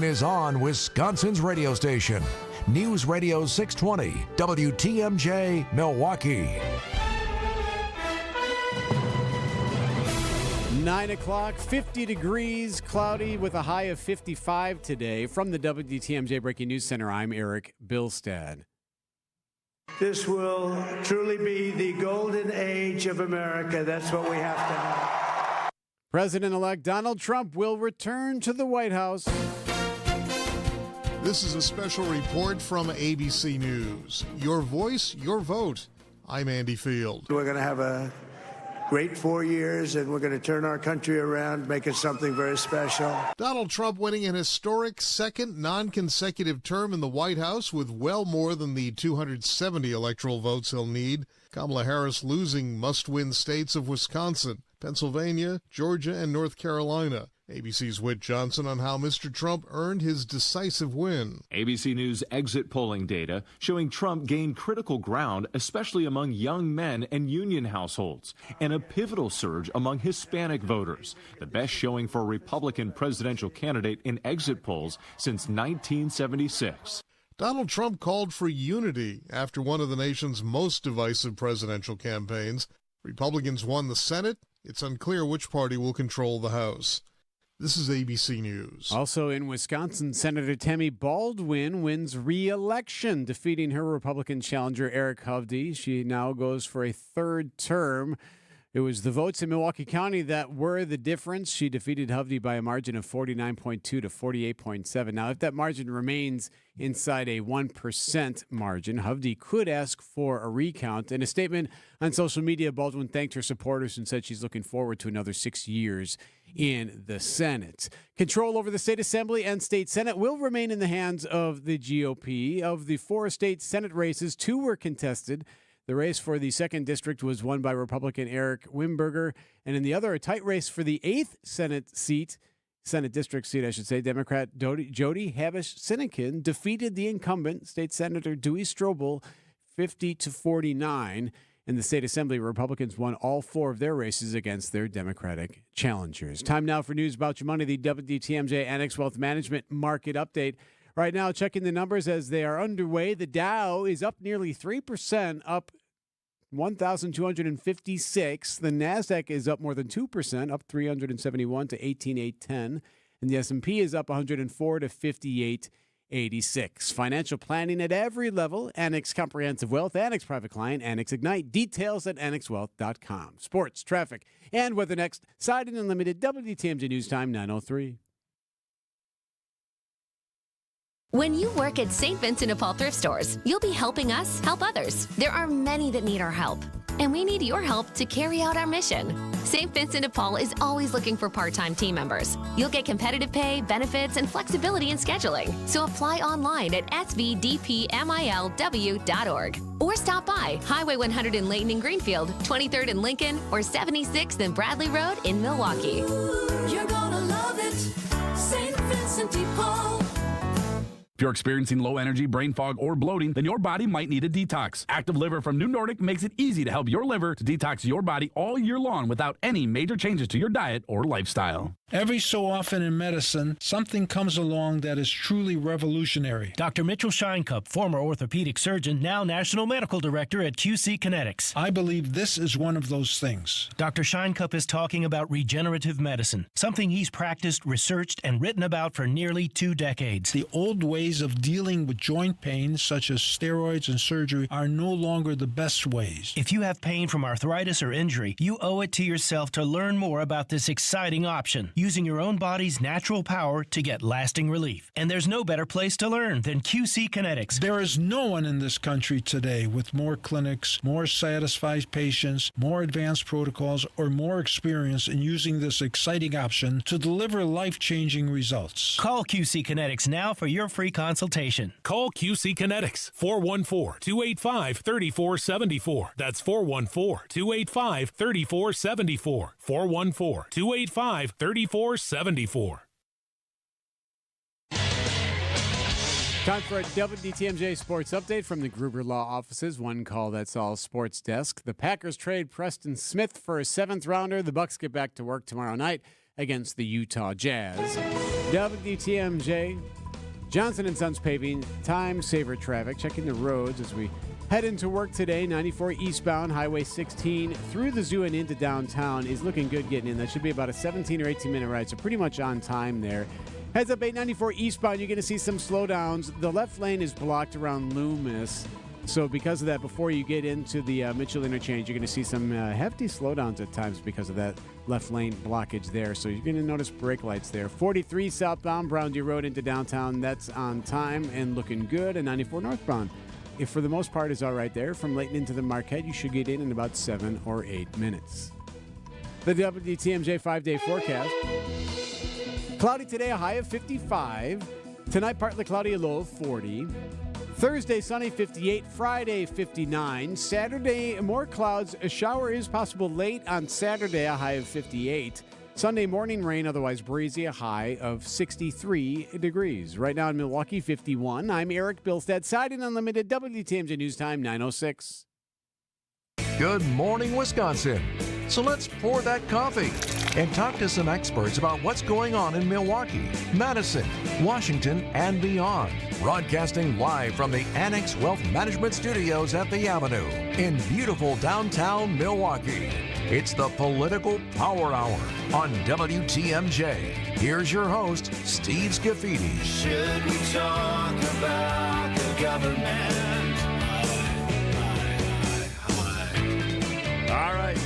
Is on Wisconsin's radio station. News Radio 620, WTMJ, Milwaukee. 9 o'clock, 50 degrees, cloudy with a high of 55 today. From the WTMJ Breaking News Center, I'm Eric Bilstad. This will truly be the golden age of America. That's what we have to have. President-elect Donald Trump will return to the White House. This is a special report from ABC News. Your voice, your vote. I'm Andy Field. We're going to have a great 4 years, and we're going to turn our country around, make it something very special. Donald Trump winning an historic second non-consecutive term in the White House with well more than the 270 electoral votes he'll need. Kamala Harris losing must-win states of Wisconsin, Pennsylvania, Georgia, and North Carolina. ABC's Whit Johnson on how Mr. Trump earned his decisive win. ABC News exit polling data showing Trump gained critical ground, especially among young men and union households, and a pivotal surge among Hispanic voters, the best showing for a Republican presidential candidate in exit polls since 1976. Donald Trump called for unity after one of the nation's most divisive presidential campaigns. Republicans won the Senate. It's unclear which party will control the House. This is ABC News. Also in Wisconsin, Senator Tammy Baldwin wins re-election, defeating her Republican challenger Eric Hovde. She now goes for a third term. It was the votes in Milwaukee County that were the difference. She defeated Hovde by a margin of 49.2 to 48.7. Now, if that margin remains inside a 1% margin, Hovde could ask for a recount. In a statement on social media, Baldwin thanked her supporters and said she's looking forward to another 6 years in the Senate. Control over the state assembly and state senate will remain in the hands of the GOP. Of the 4 state senate races, 2 were contested. The race for the 2nd district was won by Republican Eric Wimberger, and in the other, a tight race for the 8th Senate district seat, Democrat Jody Habush defeated the incumbent State Senator Dewey Strobel 50-49. In the state assembly, Republicans won all 4 of their races against their Democratic challengers. Time now for news about your money, the WTMJ Annex Wealth Management Market Update. Right now, checking the numbers as they are underway. The Dow is up nearly 3%, up 1,256. The NASDAQ is up more than 2%, up 371 to 18,810. And the S&P is up 104 to 5886. Financial planning at every level. Annex Comprehensive Wealth, Annex Private Client, Annex Ignite. Details at annexwealth.com. Sports, traffic, and weather next. Siding Unlimited, WTMJ News Time 9:03. When you work at St. Vincent de Paul thrift stores, you'll be helping us help others. There are many that need our help, and we need your help to carry out our mission. St. Vincent de Paul is always looking for part-time team members. You'll get competitive pay, benefits, and flexibility in scheduling. So apply online at svdpmilw.org or stop by Highway 100 in Layton and Greenfield, 23rd in Lincoln, or 76th and Bradley Road in Milwaukee. You're gonna love it, St. Vincent de Paul. If you're experiencing low energy, brain fog, or bloating, then your body might need a detox. Active Liver from New Nordic makes it easy to help your liver to detox your body all year long without any major changes to your diet or lifestyle. Every so often in medicine, something comes along that is truly revolutionary. Dr. Mitchell Scheinkup, former orthopedic surgeon, now National Medical Director at QC Kinetics. I believe this is one of those things. Dr. Scheinkup is talking about regenerative medicine, something he's practiced, researched, and written about for nearly 2 decades. The old ways of dealing with joint pain, such as steroids and surgery, are no longer the best ways. If you have pain from arthritis or injury, you owe it to yourself to learn more about this exciting option, using your own body's natural power to get lasting relief. And there's no better place to learn than QC Kinetics. There is no one in this country today with more clinics, more satisfied patients, more advanced protocols, or more experience in using this exciting option to deliver life-changing results. Call QC Kinetics now for your free consultation. Call QC Kinetics, 414-285-3474. That's 414-285-3474. 414-285-3474. Time for a WTMJ Sports Update from the Gruber Law Offices. One call, that's all. Sports Desk. The Packers trade Preston Smith for a 7th rounder. The Bucs get back to work tomorrow night against the Utah Jazz. WTMJ, Johnson & Sons Paving, time saver traffic. Checking the roads as we head into work today. 94 eastbound, Highway 16 through the zoo and into downtown is looking good getting in. That should be about a 17 or 18-minute ride, so pretty much on time there. Heads up 894 eastbound, you're going to see some slowdowns. The left lane is blocked around Loomis. So because of that, before you get into the Mitchell interchange, you're going to see some hefty slowdowns at times because of that left lane blockage there. So you're going to notice brake lights there. 43 southbound, Browndew Road into downtown. That's on time and looking good. And 94 northbound, if for the most part is all right there. From Layton into the Marquette, you should get in about 7 or 8 minutes. The WTMJ 5-day forecast. Cloudy today, a high of 55. Tonight, partly cloudy, a low of 40. Thursday, sunny, 58. Friday, 59. Saturday, more clouds. A shower is possible late on Saturday, a high of 58. Sunday morning rain, otherwise breezy, a high of 63 degrees. Right now in Milwaukee, 51. I'm Eric Bilstead, Siding Unlimited, WTMJ News Time, 9:06. Good morning, Wisconsin. So let's pour that coffee and talk to some experts about what's going on in Milwaukee, Madison, Washington, and beyond. Broadcasting live from the Annex Wealth Management Studios at the Avenue in beautiful downtown Milwaukee. It's the Political Power Hour on WTMJ. Here's your host, Steve Scaffidi. Should we talk about the government? All right.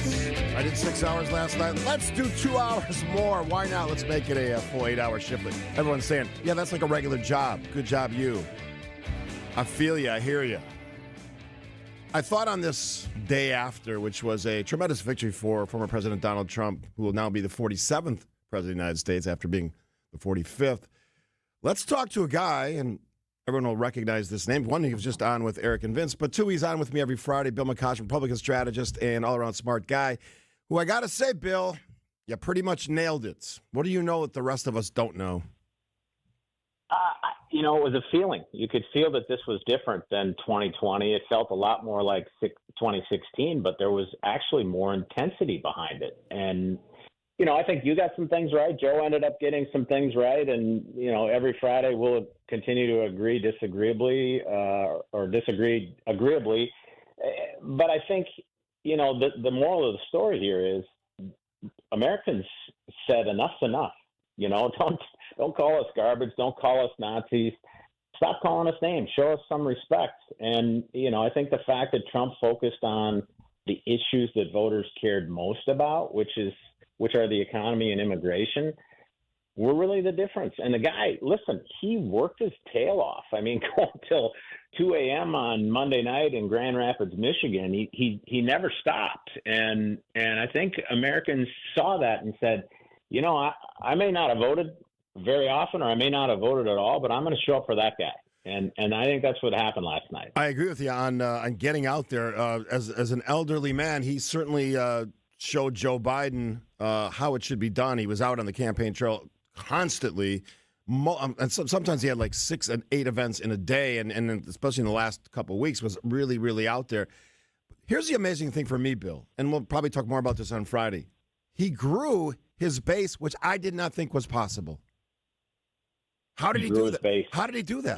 I did 6 hours last night. Let's do 2 hours more. Why not? Let's make it a full 8-hour shift. Everyone's saying, yeah, that's like a regular job. Good job, you. I feel you. I hear you. I thought on this day after, which was a tremendous victory for former President Donald Trump, who will now be the 47th President of the United States after being the 45th. Let's talk to a guy, and everyone will recognize this name. One, he was just on with Eric and Vince, but two, he's on with me every Friday. Bill McCoshen, Republican strategist and all-around smart guy, who I got to say, Bill, you pretty much nailed it. What do you know that the rest of us don't know? It was a feeling. You could feel that this was different than 2020. It felt a lot more like 2016, but there was actually more intensity behind it. And, I think you got some things right. Joe ended up getting some things right. And, every Friday we'll continue to agree disagreeably or disagree agreeably. But I think, the moral of the story here is Americans said enough's enough. Don't call us garbage. Don't call us Nazis. Stop calling us names. Show us some respect. And, I think the fact that Trump focused on the issues that voters cared most about, which are the economy and immigration, were really the difference. And the guy, listen, he worked his tail off. I mean, going till 2 a.m. on Monday night in Grand Rapids, Michigan, he never stopped. And I think Americans saw that and said, I may not have voted very often, or I may not have voted at all, but I'm going to show up for that guy. And I think that's what happened last night. I agree with you on getting out there. As an elderly man, he certainly showed Joe Biden how it should be done. He was out on the campaign trail constantly. And sometimes he had like 6 and 8 events in a day, and especially in the last couple of weeks was really, really out there. Here's the amazing thing for me, Bill, and we'll probably talk more about this on Friday. He grew his base, which I did not think was possible. How did he do that? How did he do that?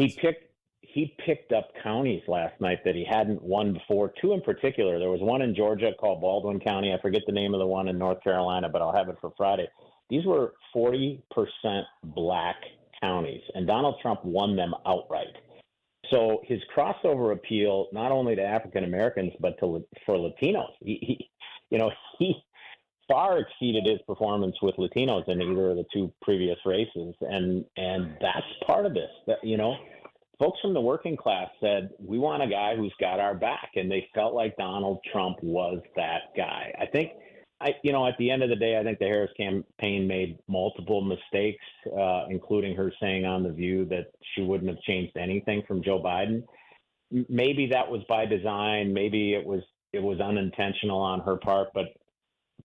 He picked up counties last night that he hadn't won before. 2 in particular. There was one in Georgia called Baldwin County. I forget the name of the one in North Carolina, but I'll have it for Friday. These were 40% black counties, and Donald Trump won them outright. So his crossover appeal, not only to African Americans, but for Latinos, he far exceeded his performance with Latinos in either of the 2 previous races. And that's part of this. Folks from the working class said, we want a guy who's got our back. And they felt like Donald Trump was that guy. I think, at the end of the day, I think the Harris campaign made multiple mistakes, including her saying on The View that she wouldn't have changed anything from Joe Biden. Maybe that was by design. Maybe it was unintentional on her part, but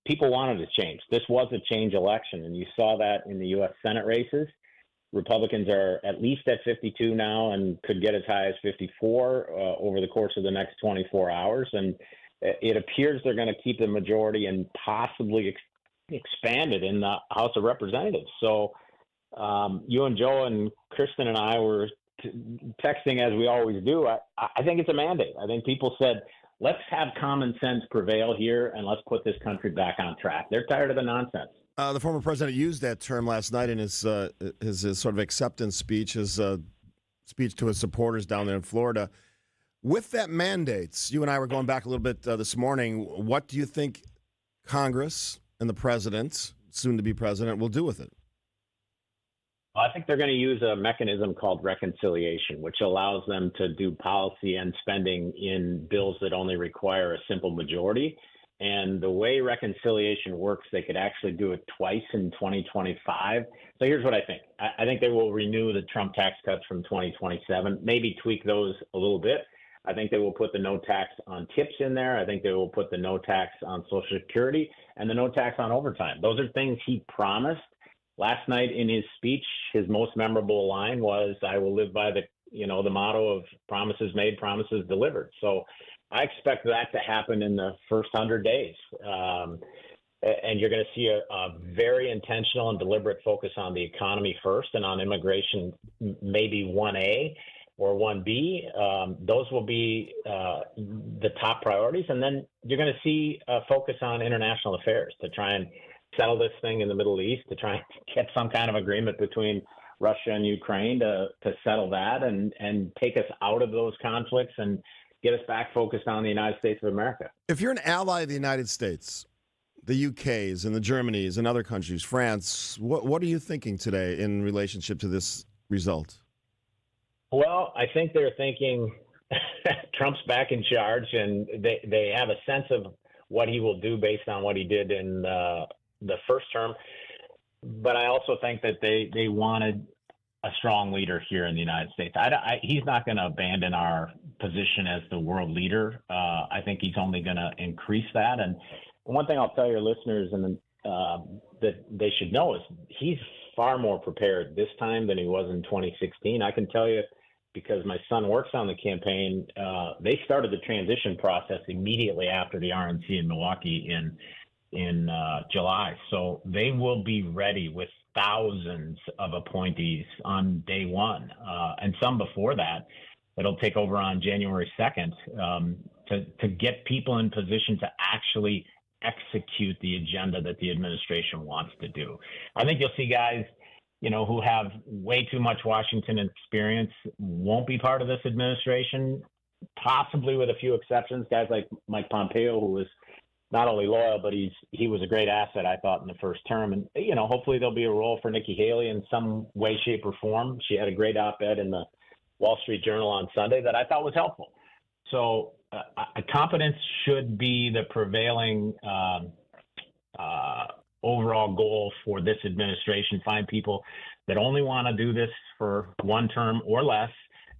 people wanted to change. This was a change election, and you saw that in the U.S. Senate races. Republicans are at least at 52 now and could get as high as 54 over the course of the next 24 hours. And it appears they're going to keep the majority and possibly expanded in the House of Representatives. So you and Joe and Kristen and I were texting as we always do. I think it's a mandate. I think people said, let's have common sense prevail here and let's put this country back on track. They're tired of the nonsense. The former president used that term last night in his sort of acceptance speech, his speech to his supporters down there in Florida. With that mandate, you and I were going back a little bit this morning. What do you think Congress and the president, soon to be president, will do with it? I think they're going to use a mechanism called reconciliation, which allows them to do policy and spending in bills that only require a simple majority. And the way reconciliation works, they could actually do it twice in 2025. So here's what I think. I think they will renew the Trump tax cuts from 2027, maybe tweak those a little bit. I think they will put the no tax on tips in there. I think they will put the no tax on Social Security and the no tax on overtime. Those are things he promised. Last night in his speech, his most memorable line was, I will live by the motto of promises made, promises delivered. So I expect that to happen in the first 100 days. And you're going to see a very intentional and deliberate focus on the economy first and on immigration, maybe 1A or 1B. Those will be the top priorities. And then you're going to see a focus on international affairs to try and settle this thing in the Middle East, to try and get some kind of agreement between Russia and Ukraine to settle that and take us out of those conflicts and get us back focused on the United States of America. If you're an ally of the United States, the UKs and the Germanys and other countries, France, what are you thinking today in relationship to this result? Well, I think they're thinking Trump's back in charge, and they have a sense of what he will do based on what he did in the first term. But I also think that they wanted a strong leader here in the United States. He's not going to abandon our position as the world leader. I think he's only going to increase that. And one thing I'll tell your listeners and that they should know is he's far more prepared this time than he was in 2016. I can tell you, because my son works on the campaign, they started the transition process immediately after the RNC in Milwaukee in July. So they will be ready with thousands of appointees on day one, and some before that. It'll take over on January 2nd to get people in position to actually execute the agenda that the administration wants to do. I think you'll see guys, who have way too much Washington experience won't be part of this administration, possibly with a few exceptions. Guys like Mike Pompeo, who was not only loyal, but he was a great asset, I thought, in the first term. And, hopefully there'll be a role for Nikki Haley in some way, shape, or form. She had a great op-ed in the Wall Street Journal on Sunday that I thought was helpful. So competence should be the prevailing overall goal for this administration. Find people that only want to do this for one term or less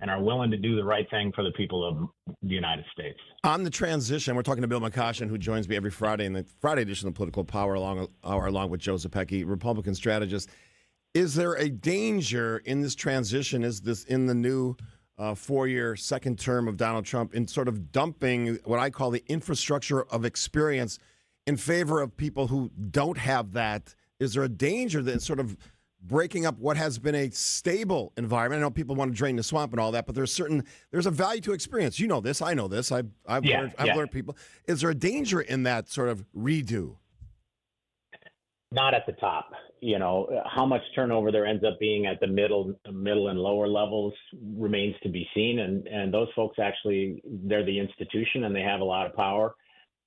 and are willing to do the right thing for the people of the United States. On the transition, we're talking to Bill McCoshen, who joins me every Friday in the Friday edition of Political Power Hour, along with Joe Zepecki, Republican strategist. Is there a danger in this transition? Is this in the new 4-year second term of Donald Trump in sort of dumping what I call the infrastructure of experience in favor of people who don't have that? Is there a danger that it's sort of breaking up what has been a stable environment? I know people want to drain the swamp and all that, but there's a value to experience. You know this, I know this. I've learned people. Is there a danger in that sort of redo? Not at the top. How much turnover there ends up being at the middle and lower levels remains to be seen. And those folks actually, they're the institution and they have a lot of power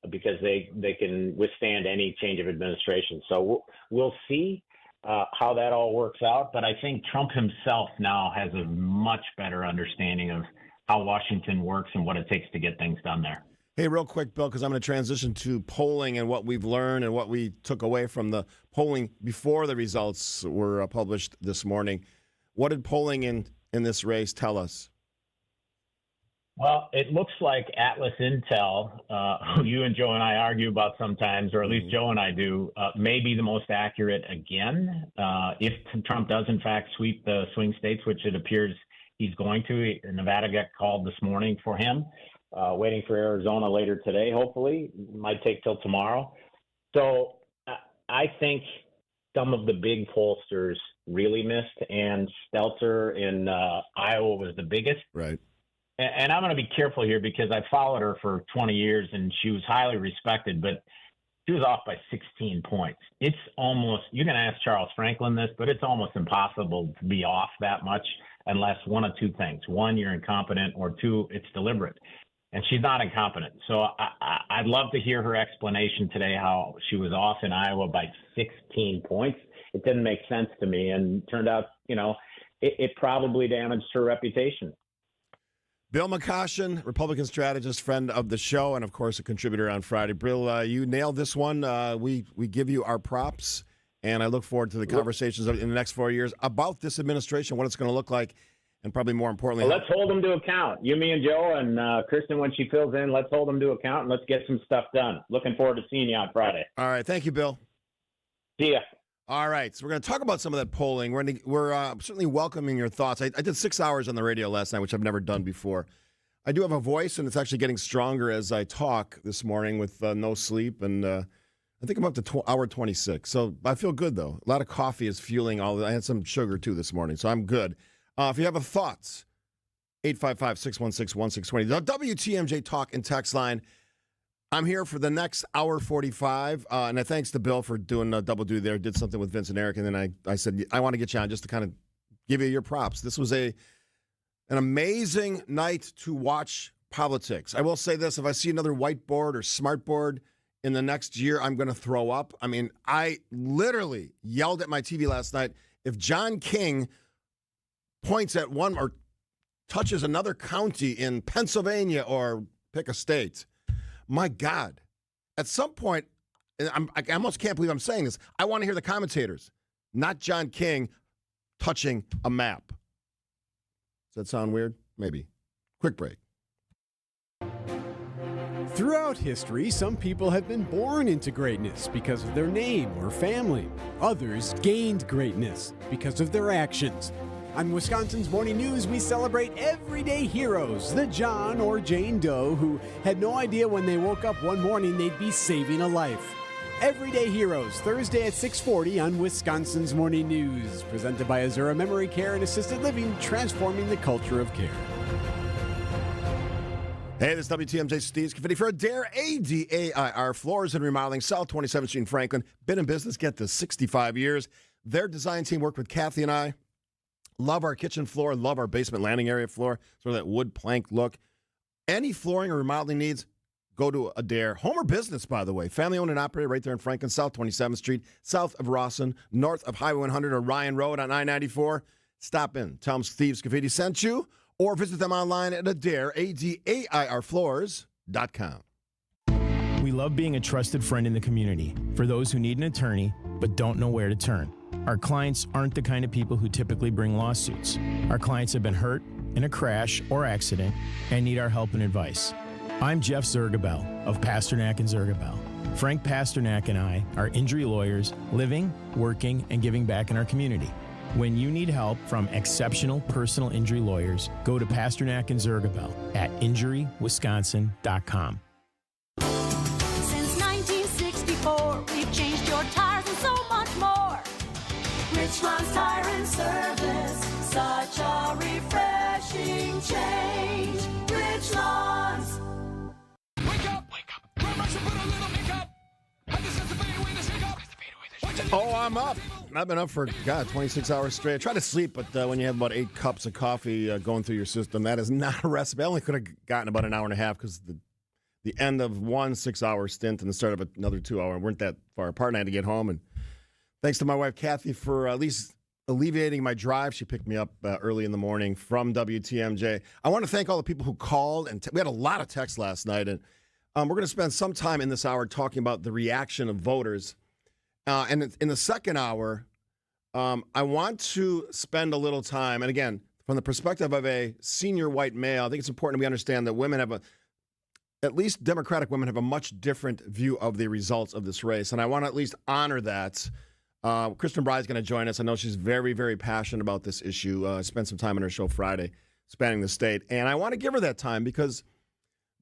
because they can withstand any change of administration. So we'll see how that all works out. But I think Trump himself now has a much better understanding of how Washington works and what it takes to get things done there. Hey, real quick, Bill, because I'm going to transition to polling and what we've learned and what we took away from the polling before the results were published this morning. What did polling in this race tell us? Well, it looks like Atlas Intel, who you and Joe and I argue about sometimes, or at least Joe and I do, may be the most accurate again. If Trump does, in fact, sweep the swing states, which it appears he's going to. Nevada got called this morning for him. Waiting for Arizona later today, hopefully. Might take till tomorrow. So I think some of the big pollsters really missed, and Stelter in Iowa was the biggest. Right. And I'm going to be careful here because I followed her for 20 years, and she was highly respected, but she was off by 16 points. It's almost, you can ask Charles Franklin this, but it's almost impossible to be off that much unless one of two things. One, you're incompetent, or two, it's deliberate. And she's not incompetent. So I'd love to hear her explanation today how she was off in Iowa by 16 points. It didn't make sense to me, and turned out, it probably damaged her reputation. Bill McCoshen, Republican strategist, friend of the show, and, of course, a contributor on Friday. Bill, you nailed this one. We give you our props, and I look forward to the conversations in the next 4 years about this administration, what it's going to look like, and probably more importantly. Well, let's hold them to account. You, me, and Joe, and Kristen, when she fills in, let's hold them to account, and let's get some stuff done. Looking forward to seeing you on Friday. All right. Thank you, Bill. See ya. All right. So we're going to talk about some of that polling. We're certainly welcoming your thoughts. I did 6 hours on the radio last night, which I've never done before. I do have a voice, and it's actually getting stronger as I talk this morning with no sleep, and I think I'm up to hour 26. So I feel good, though. A lot of coffee is fueling all that. I had some sugar, too, this morning, so I'm good. If you have a thoughts, 855-616-1620. The WTMJ talk and text line. I'm here for the next hour 45, and thanks to Bill for doing a double do there. Did something with Vince and Eric, and then I said, I want to get you on just to kind of give you your props. This was an amazing night to watch politics. I will say this, if I see another whiteboard or smartboard in the next year, I'm going to throw up. I mean, I literally yelled at my TV last night, if John King points at one or touches another county in Pennsylvania or pick a state, my God, at some point, I almost can't believe I'm saying this, I want to hear the commentators, not John King touching a map. Does that sound weird? Maybe. Quick break. Throughout history, some people have been born into greatness because of their name or family. Others gained greatness because of their actions. On Wisconsin's Morning News, we celebrate everyday heroes, the John or Jane Doe who had no idea when they woke up one morning they'd be saving a life. Everyday Heroes, Thursday at 6:40 on Wisconsin's Morning News. Presented by Azura Memory Care and Assisted Living, transforming the culture of care. Hey, this is WTMJ Steve Scaffidi for Adair, A-D-A-I-R, Floors and Remodeling, South 27th Street in Franklin. Been in business, get to 65 years. Their design team worked with Kathy and I. Love our kitchen floor, love our basement landing area floor, sort of that wood plank look. Any flooring or remodeling needs, go to Adair. Home or business, by the way. Family owned and operated right there in Franklin, South 27th Street, south of Rawson, north of Highway 100 or Ryan Road on I-94. Stop in. Tell them Steve Scaffidi sent you, or visit them online at Adair, A-D-A-I-R floors.com. We love being a trusted friend in the community for those who need an attorney but don't know where to turn. Our clients aren't the kind of people who typically bring lawsuits. Our clients have been hurt in a crash or accident and need our help and advice. I'm Jeff Zergabel of Pasternak and Zergabel. Frank Pasternak and I are injury lawyers living, working, and giving back in our community. When you need help from exceptional personal injury lawyers, go to Pasternak and Zergabel at injurywisconsin.com. Since 1964, we've changed your tires and so much more. Richland's Tire and Service, such a refreshing change. Richland's. Wake up! Grab brush and put a little makeup. I just have to fade away this hiccup. Oh, I'm up. I've been up for, 26 hours straight. I try to sleep, but when you have about 8 cups of coffee going through your system, that is not a recipe. I only could have gotten about an hour and a half because the end of one 6-hour stint and the start of another 2-hour weren't that far apart, and I had to get home. And thanks to my wife, Kathy, for at least alleviating my drive. She picked me up early in the morning from WTMJ. I want to thank all the people who called, and we had a lot of texts last night, and we're going to spend some time in this hour talking about the reaction of voters. And in the second hour, I want to spend a little time, and again, from the perspective of a senior white male, I think it's important we understand that women have at least Democratic women have a much different view of the results of this race, and I want to at least honor that. Kristen Bry's going to join us. I know she's very, very passionate about this issue. I spent some time on her show Friday, spanning the state, and I want to give her that time because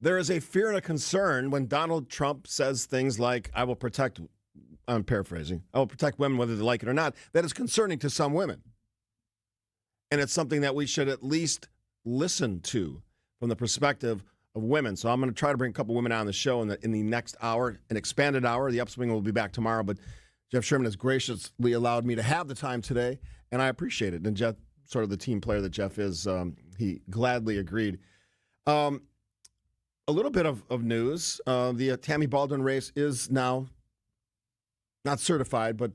there is a fear and a concern when Donald Trump says things like, I will protect I'm paraphrasing. I will protect women whether they like it or not. That is concerning to some women. And it's something that we should at least listen to from the perspective of women. So I'm going to try to bring a couple women on the show in the next hour, an expanded hour. The Upswing will be back tomorrow, but Jeff Sherman has graciously allowed me to have the time today, and I appreciate it. And Jeff, sort of the team player that Jeff is, he gladly agreed. A little bit of news. The Tammy Baldwin race is now not certified, but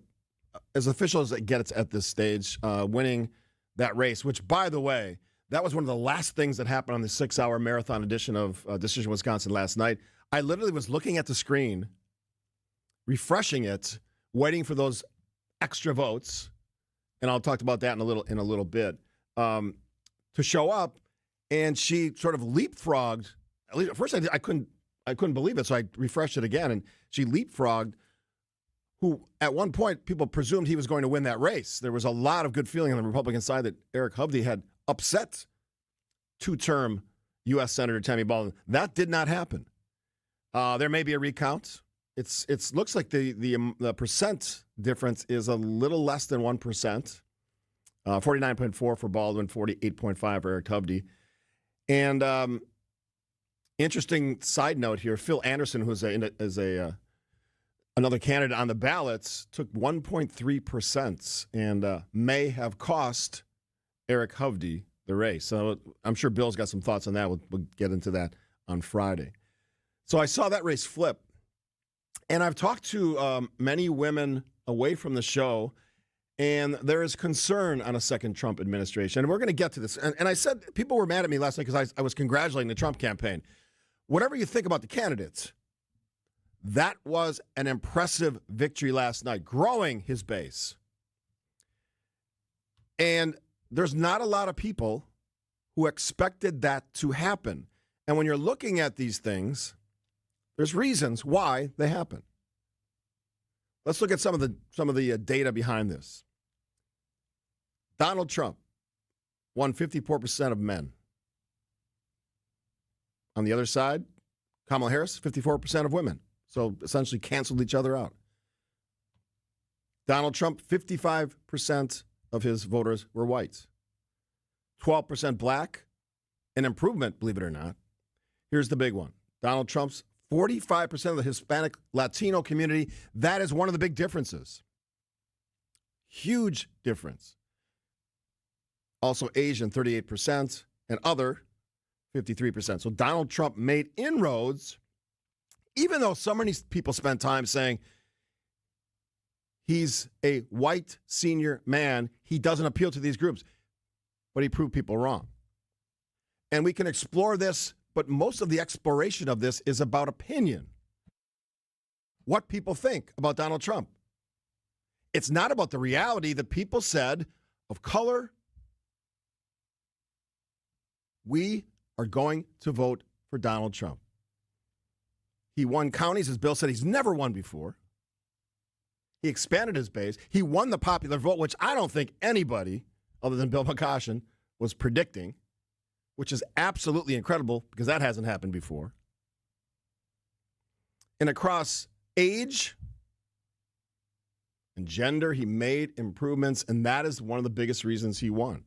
as official as it gets at this stage, winning that race, which, by the way, that was one of the last things that happened on the 6-hour marathon edition of Decision Wisconsin last night. I literally was looking at the screen, refreshing it, waiting for those extra votes, and I'll talk about that in a little bit, to show up, and she sort of leapfrogged. At least at first, I couldn't believe it, so I refreshed it again, and she leapfrogged who at one point people presumed he was going to win that race. There was a lot of good feeling on the Republican side that Eric Hovde had upset two-term U.S. Senator Tammy Baldwin. That did not happen. There may be a recount. It looks like the percent difference is a little less than 1%. 49.4 for Baldwin, 48.5 for Eric Hovde. And interesting side note here: Phil Anderson, who is another candidate on the ballots, took 1.3% and may have cost Eric Hovde the race. So I'm sure Bill's got some thoughts on that. We'll get into that on Friday. So I saw that race flip. And I've talked to many women away from the show, and there is concern on a second Trump administration. And we're going to get to this. And I said, people were mad at me last night because I was congratulating the Trump campaign. Whatever you think about the candidates, that was an impressive victory last night, growing his base. And there's not a lot of people who expected that to happen. And when you're looking at these things, there's reasons why they happen. Let's look at some of the data behind this. Donald Trump won 54% of men. On the other side, Kamala Harris, 54% of women. So essentially canceled each other out. Donald Trump, 55% of his voters were white. 12% black, an improvement, believe it or not. Here's the big one. Donald Trump's 45% of the Hispanic Latino community. That is one of the big differences. Huge difference. Also Asian, 38%, and other, 53%. So Donald Trump made inroads, even though so many people spent time saying he's a white senior man, he doesn't appeal to these groups. But he proved people wrong. And we can explore this, but most of the exploration of this is about opinion. What people think about Donald Trump. It's not about the reality that people said of color. We are going to vote for Donald Trump. He won counties, as Bill said, he's never won before. He expanded his base. He won the popular vote, which I don't think anybody other than Bill McCoshen was predicting, which is absolutely incredible because that hasn't happened before. And across age and gender, he made improvements, and that is one of the biggest reasons he won.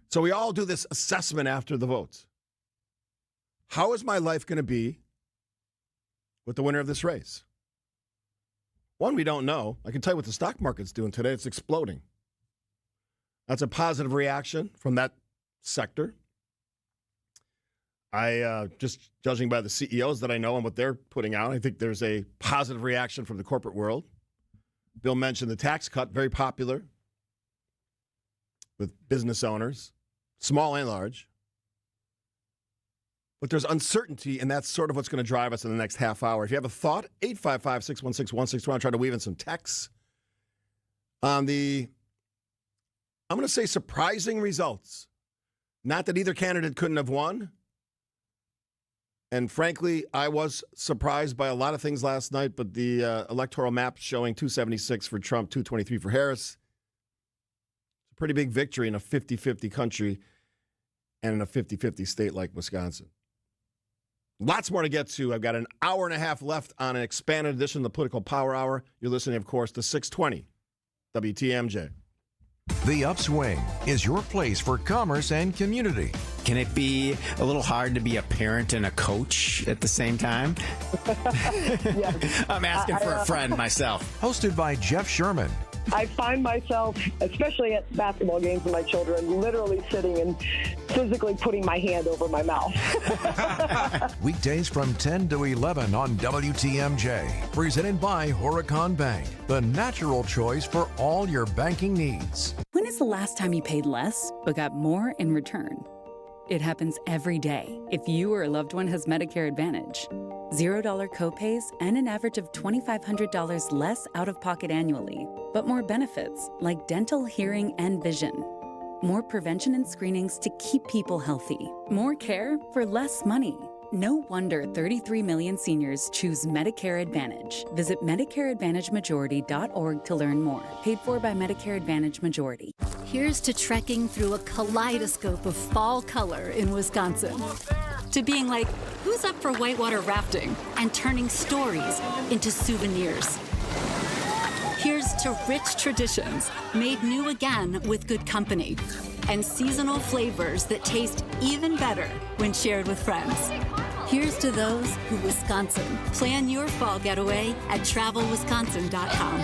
So we all do this assessment after the votes. How is my life going to be with the winner of this race? One, we don't know. I can tell you what the stock market's doing today. It's exploding. That's a positive reaction from that sector. Just judging by the CEOs that I know and what they're putting out, I think there's a positive reaction from the corporate world. Bill mentioned the tax cut, very popular with business owners, small and large. But there's uncertainty, and that's sort of what's going to drive us in the next half hour. If you have a thought, 855-616-1620. I'll try to weave in some texts on the, I'm going to say, surprising results. Not that either candidate couldn't have won. And frankly, I was surprised by a lot of things last night, but the electoral map showing 276 for Trump, 223 for Harris. It's a pretty big victory in a 50-50 country and in a 50-50 state like Wisconsin. Lots more to get to. I've got an hour and a half left on an expanded edition of the Political Power Hour. You're listening, of course, to 620 WTMJ. The Upswing is your place for commerce and community. Can it be a little hard to be a parent and a coach at the same time? I'm asking for a friend myself. Hosted by Jeff Sherman. I find myself, especially at basketball games with my children, literally sitting and physically putting my hand over my mouth. Weekdays from 10 to 11 on WTMJ. Presented by Horicon Bank, the natural choice for all your banking needs. When is the last time you paid less but got more in return? It happens every day if you or a loved one has Medicare Advantage. $0 copays and an average of $2,500 less out of pocket annually, but more benefits like dental, hearing, and vision. More prevention and screenings to keep people healthy. More care for less money. No wonder 33 million seniors choose Medicare Advantage. Visit MedicareAdvantageMajority.org to learn more. Paid for by Medicare Advantage Majority. Here's to trekking through a kaleidoscope of fall color in Wisconsin. To being like, who's up for whitewater rafting? And turning stories into souvenirs. Here's to rich traditions made new again with good company. And seasonal flavors that taste even better when shared with friends. Here's to those who Wisconsin. Plan your fall getaway at travelwisconsin.com.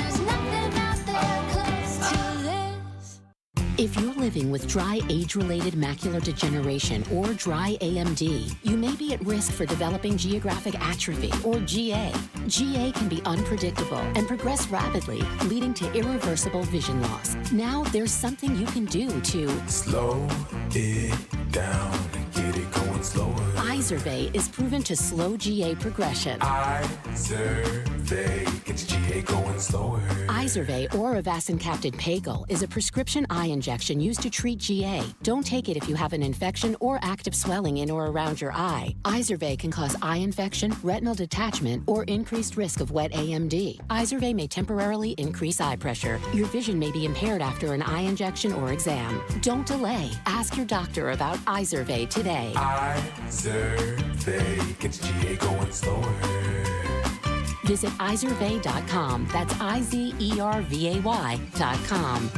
If you're living with dry age-related macular degeneration or dry AMD, you may be at risk for developing geographic atrophy or GA. GA can be unpredictable and progress rapidly, leading to irreversible vision loss. Now there's something you can do to slow it down and get it going slower. Izervay is proven to slow GA progression. Izervay gets GA going slower. Izervay or avacincaptad pagel is a prescription eye injection used to treat GA. Don't take it if you have an infection or active swelling in or around your eye. Izervay can cause eye infection, retinal detachment, or increased risk of wet AMD. Izervay may temporarily increase eye pressure. Your vision may be impaired after an eye injection or exam. Don't delay. Ask your doctor about Izervay today. Izervay gets GA going slower. Visit Izervay.com. That's IZERVAY.com.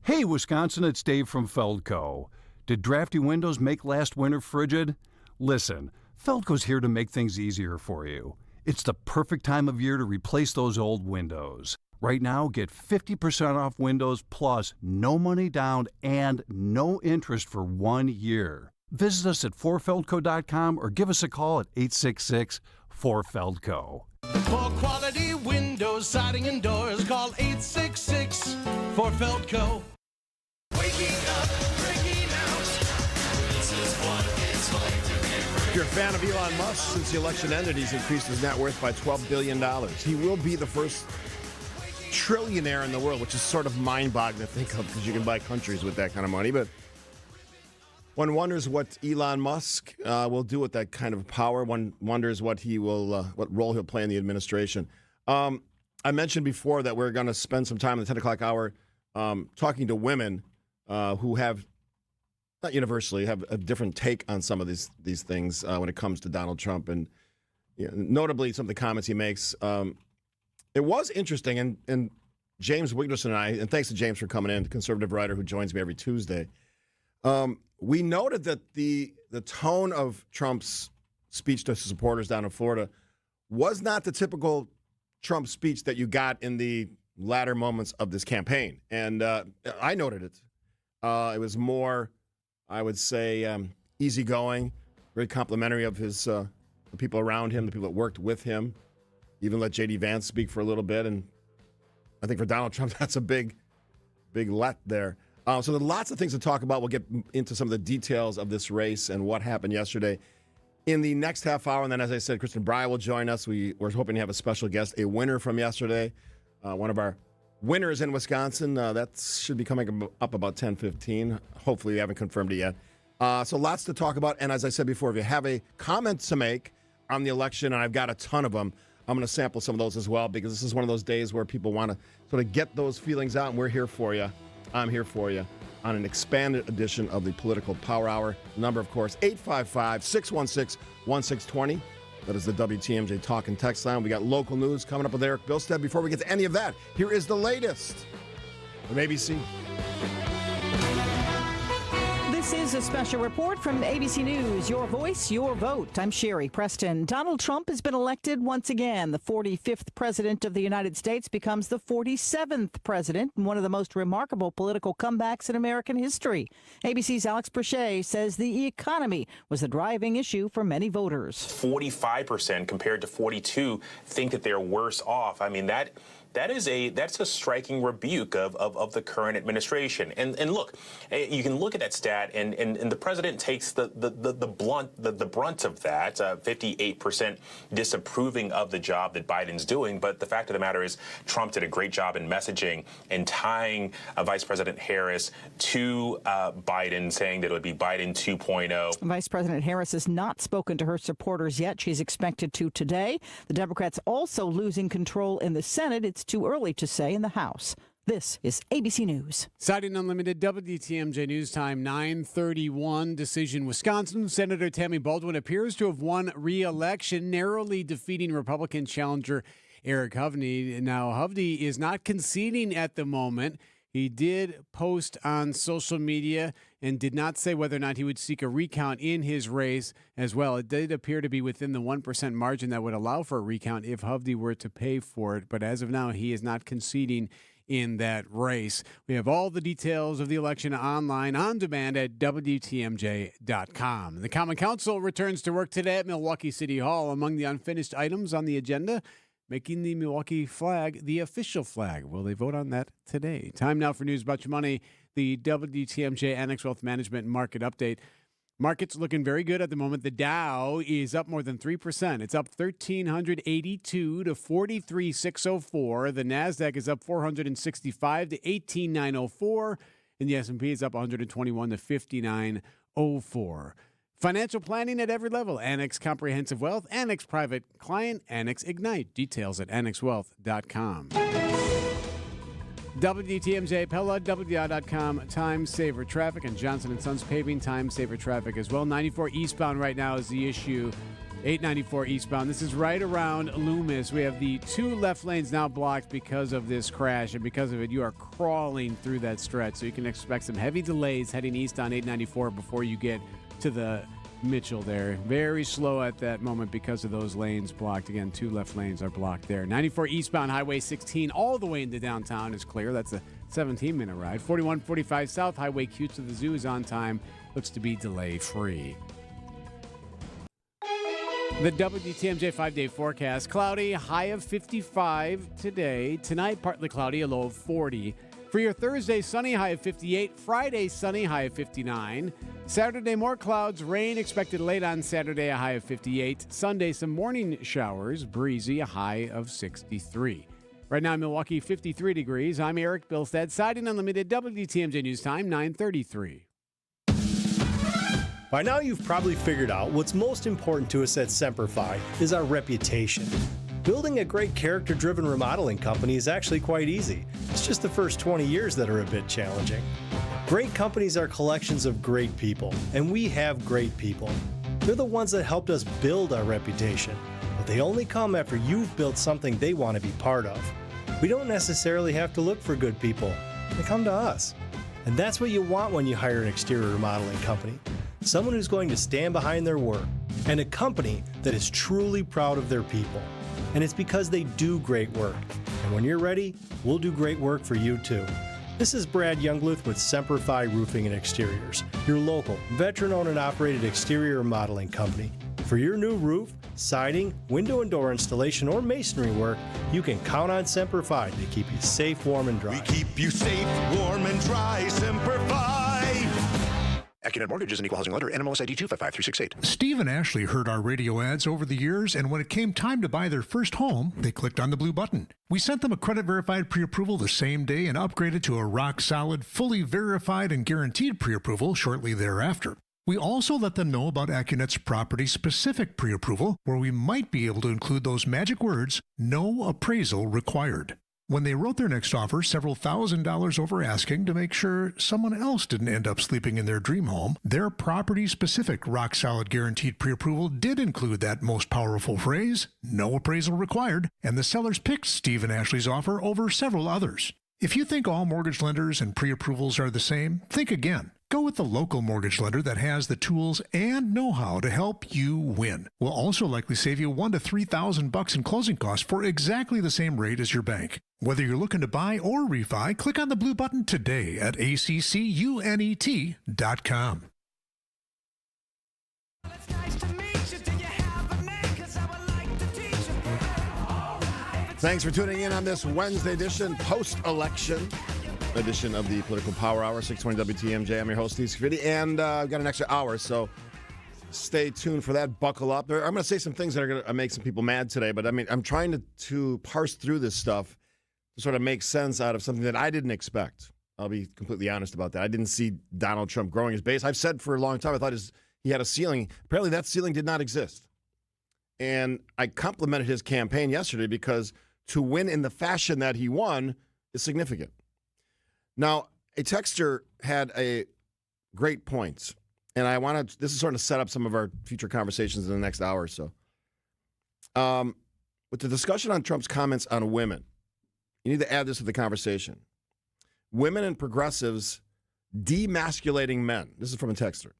Hey, Wisconsin, it's Dave from Feldco. Did drafty windows make last winter frigid? Listen, Feldco's here to make things easier for you. It's the perfect time of year to replace those old windows. Right now, get 50% off windows plus no money down and no interest for 1 year. Visit us at 4feldco.com or give us a call at 866-4Feldco. For quality windows, siding, and doors, call 866-4Feldco. Waking up, breaking out. This is what it's like to be If you're a fan of Elon Musk, since the election ended, he's increased his net worth by $12 billion. He will be the first trillionaire in the world, which is sort of mind-boggling to think of because you can buy countries with that kind of money. But one wonders what Elon Musk will do with that kind of power. One wonders what what role he'll play in the administration. I mentioned before that we're going to spend some time in the 10 o'clock hour talking to women who have, not universally, have a different take on some of these things when it comes to Donald Trump, and notably some of the comments he makes. It was interesting, and James Wigderson and I, and thanks to James for coming in, the conservative writer who joins me every Tuesday, we noted that the tone of Trump's speech to supporters down in Florida was not the typical Trump speech that you got in the latter moments of this campaign. And I noted it. It was more, I would say, easygoing, very complimentary of the people around him, the people that worked with him. Even let J.D. Vance speak for a little bit. And I think for Donald Trump, that's a big let there. So there are lots of things to talk about. We'll get into some of the details of this race and what happened yesterday in the next half hour. And then, as I said, Kristen Breyer will join us. We're hoping to have a special guest, a winner from yesterday, one of our winners in Wisconsin. That should be coming up about 10:15. Hopefully, we haven't confirmed it yet. So lots to talk about. And as I said before, if you have a comment to make on the election, and I've got a ton of them, I'm going to sample some of those as well, because this is one of those days where people want to sort of get those feelings out, and we're here for you. I'm here for you. on an expanded edition of the Political Power Hour. The number, of course, 855-616-1620. That is the WTMJ talk and text line. We got local news coming up with Eric Bilstead. Before we get to any of that, here is the latest from ABC. This is a special report from ABC News. Your voice, your vote. I'm Sherry Preston. Donald Trump has been elected once again. The 45th president of the United States becomes the 47th president in one of the most remarkable political comebacks in American history. ABC's Alex Brachet says the economy was the driving issue for many voters. 45% compared to 42% think that they're worse off. I mean, that's a striking rebuke of the current administration. And look, you can look at that stat, and the president takes the brunt of that. 58% disapproving of the job that Biden's doing. But the fact of the matter is, Trump did a great job in messaging and tying Vice President Harris to Biden, saying that it would be Biden 2.0. Vice President Harris has not spoken to her supporters yet. She's expected to today. The Democrats also losing control in the Senate. It's too early to say in the House. This is ABC News. Citing Unlimited WTMJ News Time, 9:31. Decision: Wisconsin Senator Tammy Baldwin appears to have won re-election, narrowly defeating Republican challenger Eric Hovde. Now, Hovde is not conceding at the moment. He did post on social media and did not say whether or not he would seek a recount in his race as well. It did appear to be within the 1% margin that would allow for a recount if Hovde were to pay for it. But as of now, he is not conceding in that race. We have all the details of the election online on demand at WTMJ.com. The Common Council returns to work today at Milwaukee City Hall. Among the unfinished items on the agenda, making the Milwaukee flag the official flag. Will they vote on that today? Time now for News About Your Money, the WTMJ Annex Wealth Management Market Update. Market's looking very good at the moment. The Dow is up more than 3%. It's up 1,382 to 43,604. The NASDAQ is up 465 to 18,904. And the S&P is up 121 to 5904. Financial planning at every level. Annex Comprehensive Wealth, Annex Private Client, Annex Ignite. Details at annexwealth.com. WTMJ, Pella, WDI.com, Time Saver Traffic, and Johnson & Sons Paving, Time Saver Traffic as well. 94 eastbound right now is the issue. 894 eastbound. This is right around Loomis. We have the two left lanes now blocked because of this crash, and because of it, you are crawling through that stretch. So you can expect some heavy delays heading east on 894 before you get to the Mitchell there. Very slow at that moment because of those lanes blocked. Again, two left lanes are blocked there. 94 eastbound, Highway 16 all the way into downtown is clear. That's a 17-minute ride. 4145 south, Highway Q to the Zoo is on time. Looks to be delay-free. The WTMJ 5-day forecast. Cloudy, high of 55 today. Tonight, partly cloudy, a low of 40. For your Thursday, sunny, high of 58. Friday, sunny, high of 59. Saturday, more clouds. Rain expected late on Saturday, a high of 58. Sunday, some morning showers. Breezy, a high of 63. Right now, Milwaukee, 53 degrees. I'm Eric Bilstead. Siding Unlimited, WTMJ News Time, 9:33. By now, you've probably figured out what's most important to us at Semperfi is our reputation. Building a great character-driven remodeling company is actually quite easy. It's just the first 20 years that are a bit challenging. Great companies are collections of great people, and we have great people. They're the ones that helped us build our reputation, but they only come after you've built something they want to be part of. We don't necessarily have to look for good people. They come to us. And that's what you want when you hire an exterior remodeling company. Someone who's going to stand behind their work, and a company that is truly proud of their people. And it's because they do great work. And when you're ready, we'll do great work for you too. This is Brad Youngluth with Semperfi Roofing and Exteriors, your local, veteran-owned and operated exterior remodeling company. For your new roof, siding, window and door installation, or masonry work, you can count on Semperfi to keep you safe, warm, and dry. We keep you safe, warm, and dry. Semperfi. AccuNet Mortgage is an equal housing lender. NMLS ID 255368. Steve and Ashley heard our radio ads over the years, and when it came time to buy their first home, they clicked on the blue button. We sent them a credit-verified pre-approval the same day and upgraded to a rock-solid, fully verified and guaranteed pre-approval shortly thereafter. We also let them know about AccuNet's property-specific pre-approval, where we might be able to include those magic words, no appraisal required. When they wrote their next offer, several $1,000s over asking to make sure someone else didn't end up sleeping in their dream home, their property-specific rock-solid guaranteed pre-approval did include that most powerful phrase, no appraisal required, and the sellers picked Steve and Ashley's offer over several others. If you think all mortgage lenders and pre-approvals are the same, think again. Go with the local mortgage lender that has the tools and know-how to help you win. Will also likely save you $1,000 to $3,000 in closing costs for exactly the same rate as your bank. Whether you're looking to buy or refi, click on the blue button today at accunet.com. Thanks for tuning in on this Wednesday edition, post-election edition of the Political Power Hour, 620 WTMJ. I'm your host, Steve Scaffidi, and I've got an extra hour, so stay tuned for that. Buckle up. I'm going to say some things that are going to make some people mad today, but I mean, I'm trying to parse through this stuff to sort of make sense out of something that I didn't expect. I'll be completely honest about that. I didn't see Donald Trump growing his base. I've said for a long time I thought he had a ceiling. Apparently that ceiling did not exist. And I complimented his campaign yesterday because to win in the fashion that he won is significant. Now, a texter had a great point, and this is sort of set up some of our future conversations in the next hour or so. With the discussion on Trump's comments on women, you need to add this to the conversation. Women and progressives demasculating men. This is from a texter.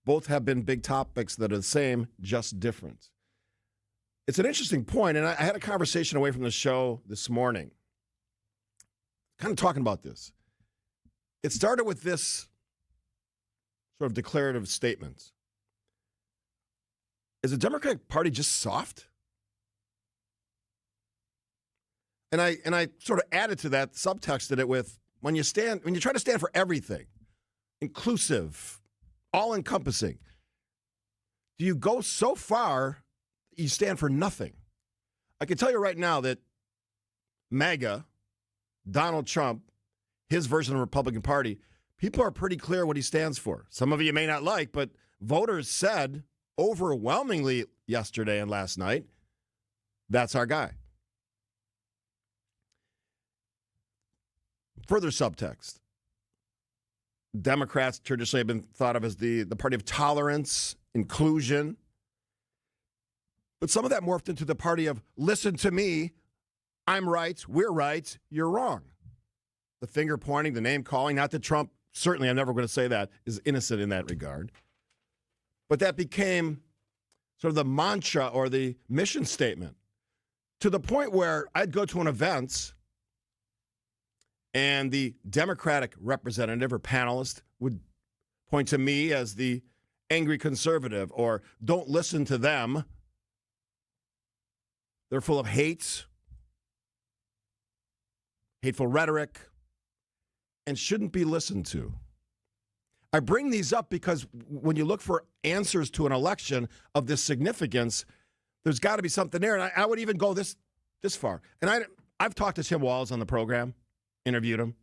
Both have been big topics that are the same, just different. It's an interesting point, and I had a conversation away from the show this morning, kind of talking about this. It started with this sort of declarative statement. Is the Democratic Party just soft? And I sort of added to that, subtexted it with, when you try to stand for everything, inclusive, all-encompassing, do you go so far that you stand for nothing? I can tell you right now that MAGA, Donald Trump, his version of the Republican Party, people are pretty clear what he stands for. Some of you may not like, but voters said overwhelmingly yesterday and last night, that's our guy. Further subtext. Democrats traditionally have been thought of as the party of tolerance, inclusion. But some of that morphed into the party of, listen to me, I'm right, we're right, you're wrong. The finger pointing, the name calling, not that Trump, certainly I'm never going to say that, is innocent in that regard. But that became sort of the mantra or the mission statement, to the point where I'd go to an event and the Democratic representative or panelist would point to me as the angry conservative, or don't listen to them. They're full of hate, hateful rhetoric, and shouldn't be listened to. I bring these up because when you look for answers to an election of this significance, there's got to be something there. And I would even go this far. And I've talked to Tim Walz on the program, interviewed him.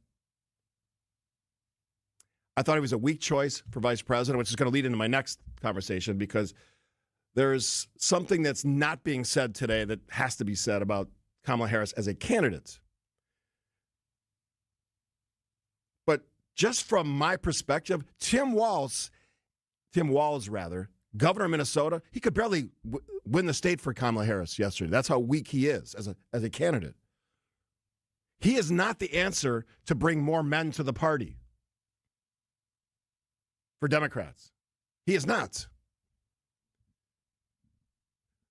I thought he was a weak choice for vice president, which is going to lead into my next conversation, because there's something that's not being said today that has to be said about Kamala Harris as a candidate. But just from my perspective, Tim Walz, governor of Minnesota, he could barely win the state for Kamala Harris yesterday. That's how weak he is as a candidate. He is not the answer to bring more men to the party for Democrats. He is not.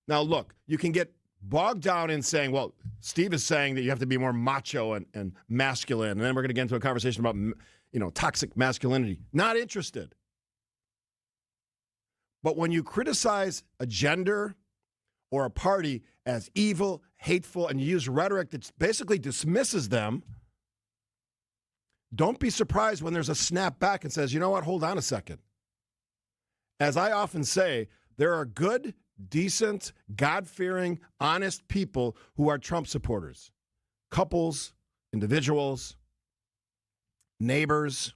Now, look, you can get bogged down in saying, well, Steve is saying that you have to be more macho and masculine, and then we're going to get into a conversation about, toxic masculinity. Not interested. But when you criticize a gender or a party as evil, hateful, and you use rhetoric that basically dismisses them, don't be surprised when there's a snap back and says, you know what, hold on a second. As I often say, there are good, decent, God-fearing, honest people who are Trump supporters. Couples, individuals, neighbors.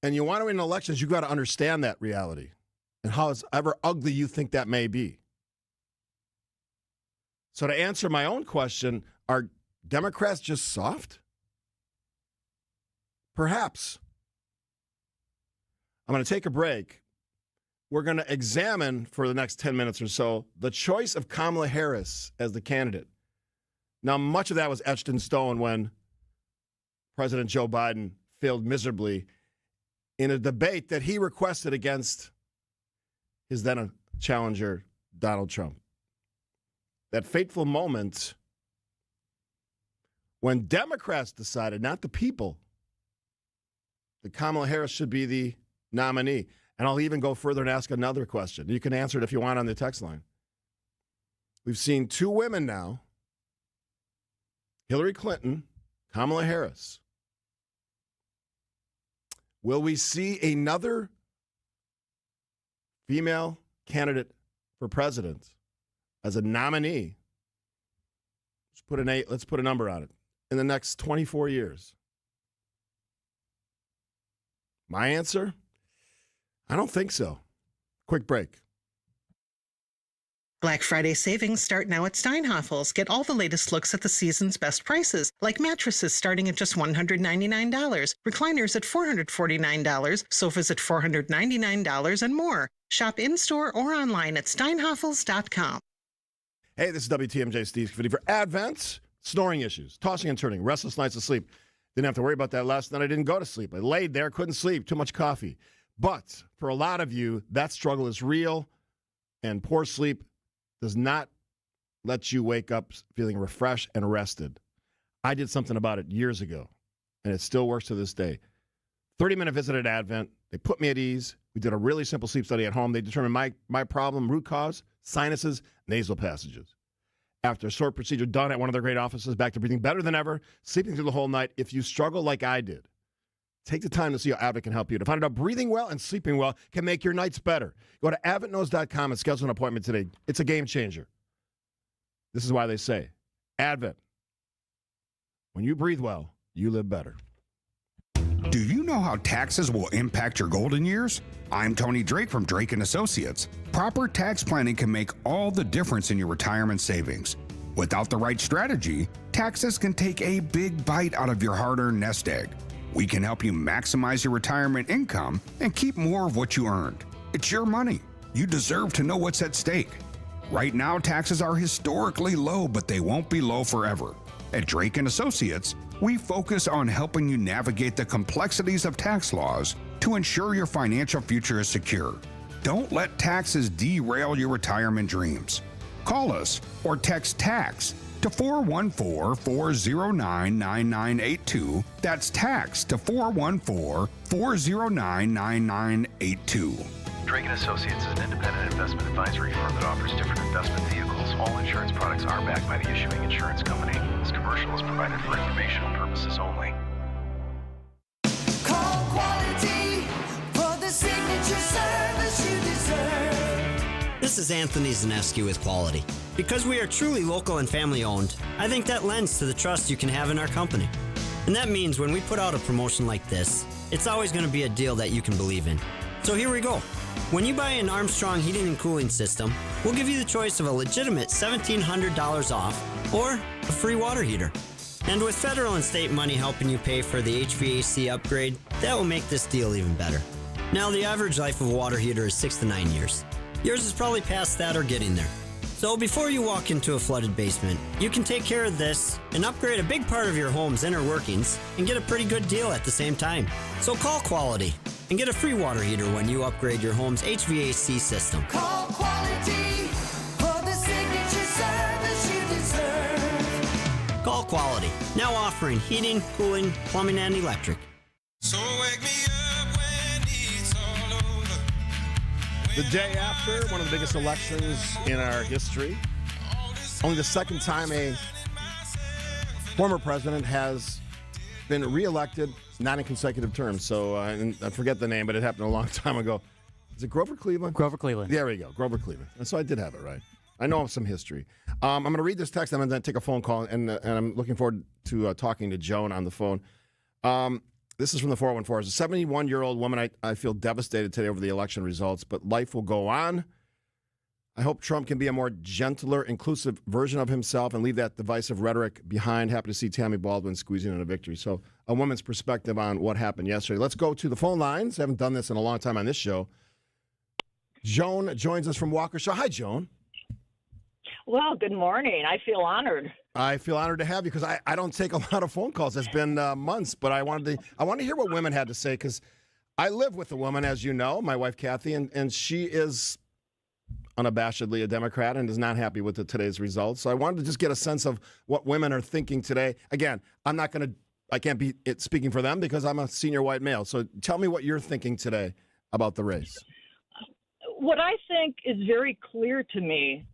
And you want to win elections, you've got to understand that reality and however ugly you think that may be. So to answer my own question, are Democrats just soft? Perhaps. I'm going to take a break. We're going to examine for the next 10 minutes or so the choice of Kamala Harris as the candidate. Now, much of that was etched in stone when President Joe Biden failed miserably in a debate that he requested against his then challenger, Donald Trump. That fateful moment when Democrats decided, not the people, that Kamala Harris should be the nominee. And I'll even go further and ask another question. You can answer it if you want on the text line. We've seen two women now, Hillary Clinton, Kamala Harris. Will we see another female candidate for president as a nominee? Let's put a number on it. In the next 24 years. My answer? I don't think so. Quick break. Black Friday savings start now at Steinhafels. Get all the latest looks at the season's best prices, like mattresses starting at just $199, recliners at $449, sofas at $499, and more. Shop in-store or online at steinhafels.com. Hey, this is WTMJ Steve Scaffidi. For Advent, snoring issues, tossing and turning, restless nights of sleep. Didn't have to worry about that last night. I didn't go to sleep. I laid there, couldn't sleep, too much coffee. But for a lot of you, that struggle is real, and poor sleep does not let you wake up feeling refreshed and rested. I did something about it years ago, and it still works to this day. 30-minute visit at Advent. They put me at ease. We did a really simple sleep study at home. They determined my problem, root cause, sinuses, nasal passages. After a short procedure done at one of their great offices, back to breathing better than ever, sleeping through the whole night. If you struggle like I did, take the time to see how Advent can help you. To find out breathing well and sleeping well can make your nights better. Go to AdventKnows.com and schedule an appointment today. It's a game changer. This is why they say, Advent, when you breathe well, you live better. Do you know how taxes will impact your golden years? I'm Tony Drake from Drake & Associates. Proper tax planning can make all the difference in your retirement savings. Without the right strategy, taxes can take a big bite out of your hard-earned nest egg. We can help you maximize your retirement income and keep more of what you earned. It's your money. You deserve to know what's at stake. Right now, taxes are historically low, but they won't be low forever. At Drake & Associates, we focus on helping you navigate the complexities of tax laws to ensure your financial future is secure. Don't let taxes derail your retirement dreams. Call us or text TAX to 414-409-9982. That's TAX to 414-409-9982. Drake & Associates is an independent investment advisory firm that offers different investment vehicles. All insurance products are backed by the issuing insurance company. This commercial is provided for informational purposes only. Call quality for the signature service you deserve. This is Anthony Zaneski with Quality. Because we are truly local and family owned, I think that lends to the trust you can have in our company. And that means when we put out a promotion like this, it's always going to be a deal that you can believe in. So here we go. When you buy an Armstrong heating and cooling system, we'll give you the choice of a legitimate $1,700 off or a free water heater. And with federal and state money helping you pay for the HVAC upgrade, that will make this deal even better. Now, the average life of a water heater is 6 to 9 years. Yours is probably past that or getting there. So before you walk into a flooded basement, you can take care of this and upgrade a big part of your home's inner workings and get a pretty good deal at the same time. So call Quality and get a free water heater when you upgrade your home's HVAC system. Call quality for the signature service you deserve. Call Quality, now offering heating, cooling, plumbing, and electric. So wake me up when it's all over. The day after one of the biggest elections in our history, only the second time a former president has been reelected, not in consecutive terms. So I forget the name, but it happened a long time ago. Is it Grover Cleveland? Grover Cleveland. There we go, Grover Cleveland. And so I did have it right. I know some history. I'm going to read this text. I'm going to take a phone call, and I'm looking forward to talking to Joan on the phone. This is from the 414. As a 71-year-old woman, I feel devastated today over the election results, but life will go on. I hope Trump can be a more gentler, inclusive version of himself and leave that divisive rhetoric behind. Happy to see Tammy Baldwin squeezing in a victory. So a woman's perspective on what happened yesterday. Let's go to the phone lines. I haven't done this in a long time on this show. Joan joins us from Waukesha. Hi, Joan. Well, good morning. I feel honored. I feel honored to have you because I don't take a lot of phone calls. It's been months, but I wanted to hear what women had to say because I live with a woman, as you know, my wife Kathy, and she is unabashedly a Democrat and is not happy with today's results. So I wanted to just get a sense of what women are thinking today. Again, I can't be speaking for them because I'm a senior white male. So tell me what you're thinking today about the race. What I think is very clear to me,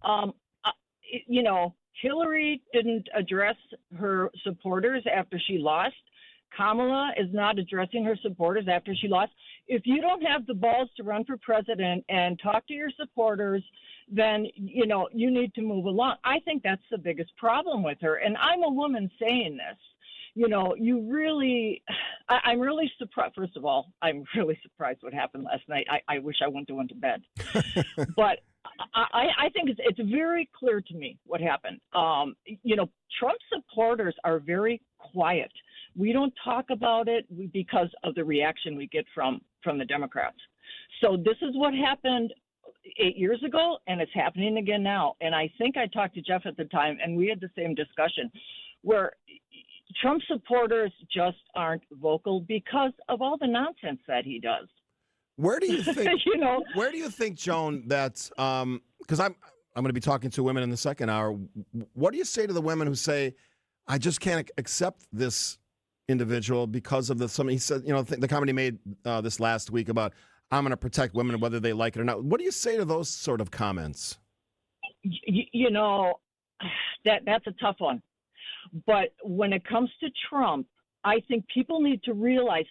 Hillary didn't address her supporters after she lost. Kamala is not addressing her supporters after she lost. If you don't have the balls to run for president and talk to your supporters, then, you need to move along. I think that's the biggest problem with her. And I'm a woman saying this. I'm really surprised. First of all, I'm really surprised what happened last night. I wish I went to bed. But I think it's very clear to me what happened. Trump supporters are very quiet. We don't talk about it because of the reaction we get from the Democrats. So this is what happened 8 years ago, and it's happening again now. And I think I talked to Jeff at the time, and we had the same discussion where Trump supporters just aren't vocal because of all the nonsense that he does. Where do you think? Where do you think, Joan? That because I'm going to be talking to women in the second hour. What do you say to the women who say, "I just can't accept this individual because of he said, the comment he made this last week about I'm going to protect women whether they like it or not." What do you say to those sort of comments? That's a tough one. But when it comes to Trump, I think people need to realize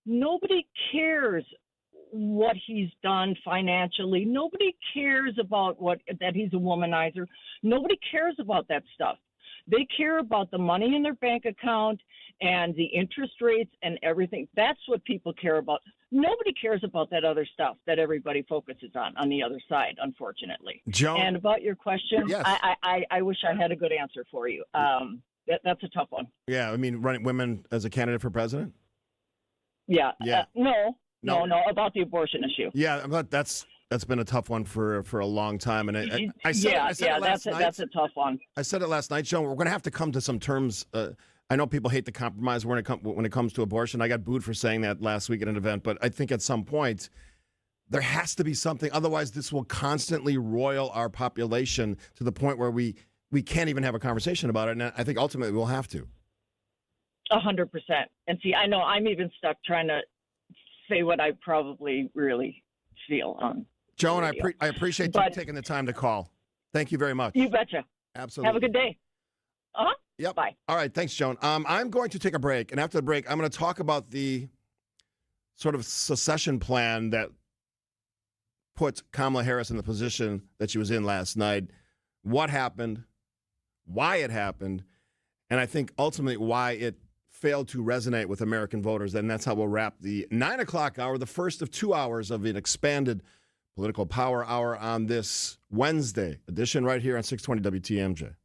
nobody cares what he's done financially. Nobody cares about that he's a womanizer. Nobody cares about that stuff. They care about the money in their bank account and the interest rates and everything. That's what people care about. Nobody cares about that other stuff that everybody focuses on the other side, unfortunately. Joan, and about your question, yes. I wish I had a good answer for you. That's a tough one. Yeah, I mean, running women as a candidate for president? Yeah. Yeah. No, about the abortion issue. Yeah, but that's been a tough one for a long time. And I said it last night. That's a tough one. I said it last night, Joan. We're going to have to come to some terms. I know people hate the compromise when it comes to abortion. I got booed for saying that last week at an event, but I think at some point there has to be something. Otherwise, this will constantly roil our population to the point where we can't even have a conversation about it. And I think ultimately we'll have to. 100%. And see, I know I'm even stuck trying to say what I probably really feel on. Joan, I appreciate you taking the time to call. Thank you very much. You betcha. Absolutely. Have a good day. Uh-huh. Yep. Bye. All right. Thanks, Joan. I'm going to take a break. And after the break, I'm going to talk about the sort of secession plan that put Kamala Harris in the position that she was in last night. What happened, why it happened, and I think ultimately why it failed to resonate with American voters. And that's how we'll wrap the 9 o'clock hour, the first of 2 hours of an expanded political power hour on this Wednesday edition right here on 620 WTMJ.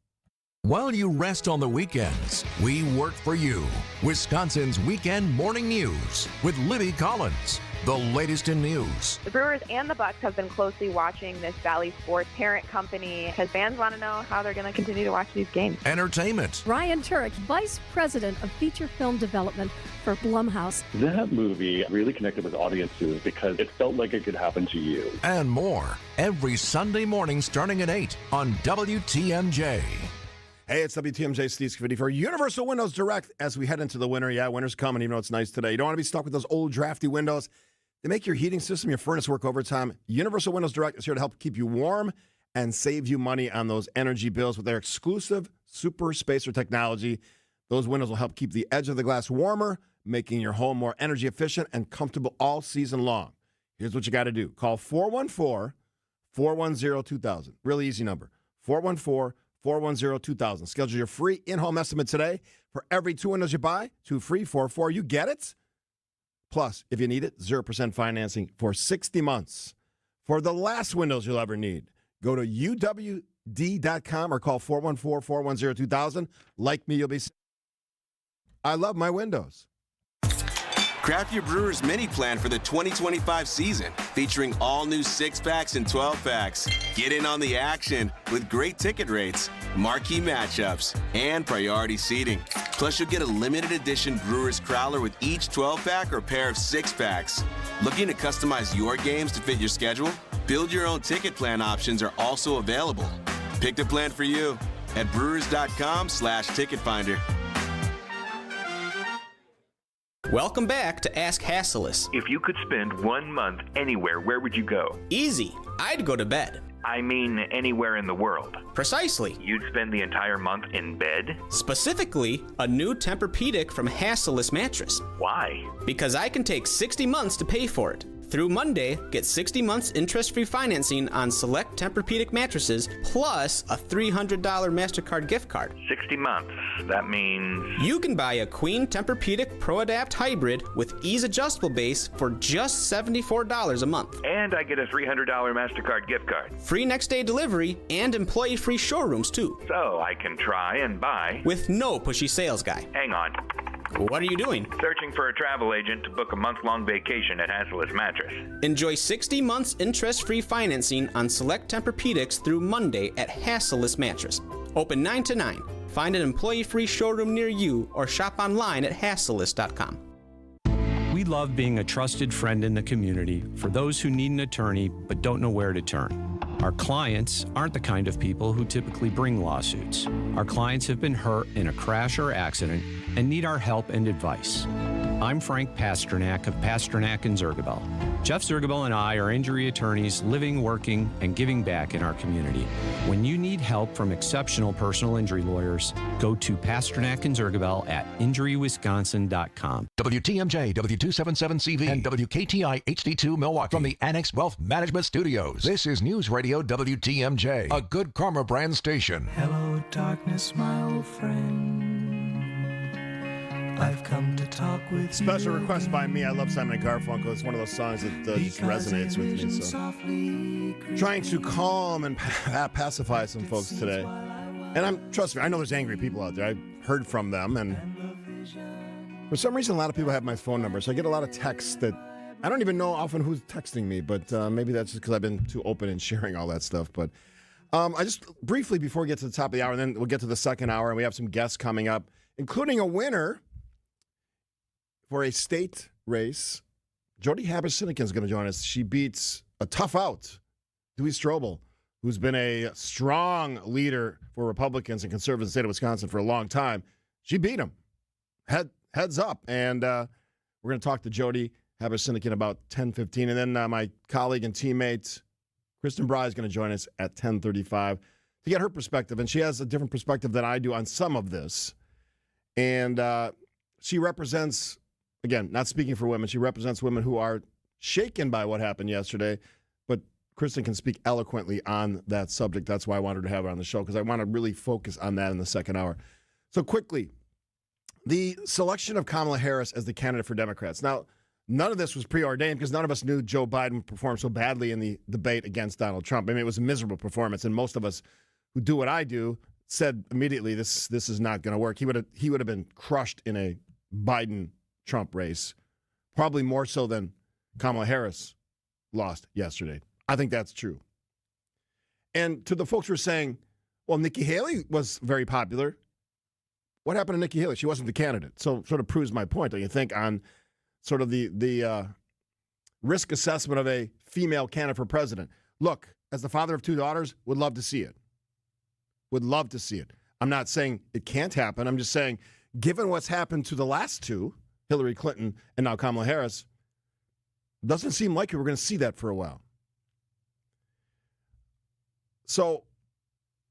While you rest on the weekends, we work for you. Wisconsin's Weekend Morning News with Libby Collins. The latest in news. The Brewers and the Bucks have been closely watching this Valley Sports parent company because fans want to know how they're going to continue to watch these games. Entertainment. Ryan Turek, Vice President of Feature Film Development for Blumhouse. That movie really connected with audiences because it felt like it could happen to you. And more every Sunday morning starting at 8 on WTMJ. Hey, it's WTMJ Steve Scaffidi for Universal Windows Direct as we head into the winter. Yeah, winter's coming, even though it's nice today. You don't want to be stuck with those old drafty windows. They make your heating system, your furnace work overtime. Universal Windows Direct is here to help keep you warm and save you money on those energy bills with their exclusive super spacer technology. Those windows will help keep the edge of the glass warmer, making your home more energy efficient and comfortable all season long. Here's what you got to do. Call 414-410-2000. Really easy number. 414-410-2000. Schedule your free in-home estimate today. For every 2 windows you buy, 2 free, 4. You get it? Plus, if you need it, 0% financing for 60 months. For the last windows you'll ever need, Go to uwd.com or call 414-410-2000. Like me, you'll be... I love my windows. Craft your Brewers mini plan for the 2025 season, featuring all new 6-packs and 12-packs. Get in on the action with great ticket rates, marquee matchups, and priority seating. Plus, you'll get a limited edition Brewers Crowler with each 12-pack or pair of 6-packs. Looking to customize your games to fit your schedule? Build your own ticket plan options are also available. Pick the plan for you at brewers.com/ticket finder. Welcome back to Ask Hasselus. If you could spend 1 month anywhere, where would you go? Easy. I'd go to bed. I mean, anywhere in the world. Precisely. You'd spend the entire month in bed? Specifically, a new Tempur-Pedic from Hasselus Mattress. Why? Because I can take 60 months to pay for it. Through Monday, get 60 months interest-free financing on select Tempur-Pedic mattresses, plus a $300 MasterCard gift card. 60 months. That means... You can buy a Queen Tempur-Pedic Pro Adapt Hybrid with ease adjustable base for just $74 a month. And I get a $300 MasterCard gift card. Free next-day delivery and employee-free showrooms, too. So I can try and buy... With no pushy sales guy. Hang on. What are you doing? Searching for a travel agent to book a month-long vacation at Hasselus Mattress. Enjoy 60 months interest-free financing on select Tempur-Pedics through Monday at Hasselus Mattress. Open 9 to 9. Find an employee-free showroom near you or shop online at hasselus.com. We love being a trusted friend in the community for those who need an attorney but don't know where to turn. Our clients aren't the kind of people who typically bring lawsuits. Our clients have been hurt in a crash or accident and need our help and advice. I'm Frank Pasternak of Pasternak and Zergabel. Jeff Zergabel and I are injury attorneys living, working, and giving back in our community. When you need help from exceptional personal injury lawyers, go to Pasternak and Zergabel at injurywisconsin.com. WTMJ, W277CV, and WKTI HD2 Milwaukee from the Annex Wealth Management Studios. This is News Radio WTMJ, a Good Karma brand station. Hello, darkness, my old friend. I've come to talk with Special you request by me. I love Simon & Garfunkel. It's one of those songs that just resonates with me. So, trying to calm and pacify some folks today. And trust me, I know there's angry people out there. I've heard from them, and for some reason, a lot of people have my phone number. So I get a lot of texts that I don't even know often who's texting me, but maybe that's just because I've been too open in sharing all that stuff. But I just briefly, before we get to the top of the hour, and then we'll get to the second hour, and we have some guests coming up, including a winner for a state race. Jody Habush is going to join us. She beats a tough out, Dewey Strobel, who's been a strong leader for Republicans and conservatives in the state of Wisconsin for a long time. She beat him. Heads up. And we're going to talk to Jody Habush in about 10:15. And then my colleague and teammate, Kristen Bry, is going to join us at 10:35 to get her perspective. And she has a different perspective than I do on some of this. And she represents, again, not speaking for women, she represents women who are shaken by what happened yesterday. But Kristen can speak eloquently on that subject. That's why I wanted to have her on the show, because I want to really focus on that in the second hour. So quickly, the selection of Kamala Harris as the candidate for Democrats. Now, none of this was preordained because none of us knew Joe Biden performed so badly in the debate against Donald Trump. I mean, it was a miserable performance, and most of us who do what I do said immediately, this is not going to work. He would have been crushed in a Biden-Trump race, probably more so than Kamala Harris lost yesterday. I think that's true. And to the folks who are saying, well, Nikki Haley was very popular. What happened to Nikki Haley? She wasn't the candidate. So sort of proves my point, don't you think, on sort of the risk assessment of a female candidate for president. Look, as the father of two daughters, would love to see it. Would love to see it. I'm not saying it can't happen. I'm just saying, given what's happened to the last two, Hillary Clinton and now Kamala Harris, doesn't seem like we're going to see that for a while. So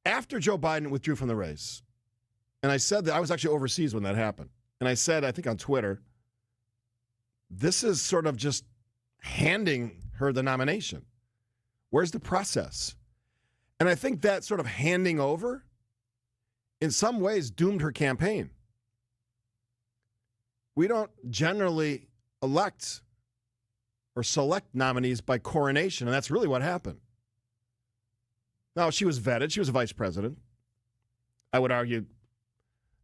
after Joe Biden withdrew from the race, and I said that I was actually overseas when that happened, and I said, I think on Twitter, this is sort of just handing her the nomination. Where's the process? And I think that sort of handing over, in some ways, doomed her campaign. We don't generally elect or select nominees by coronation, and that's really what happened. Now, she was vetted. She was a vice president. I would argue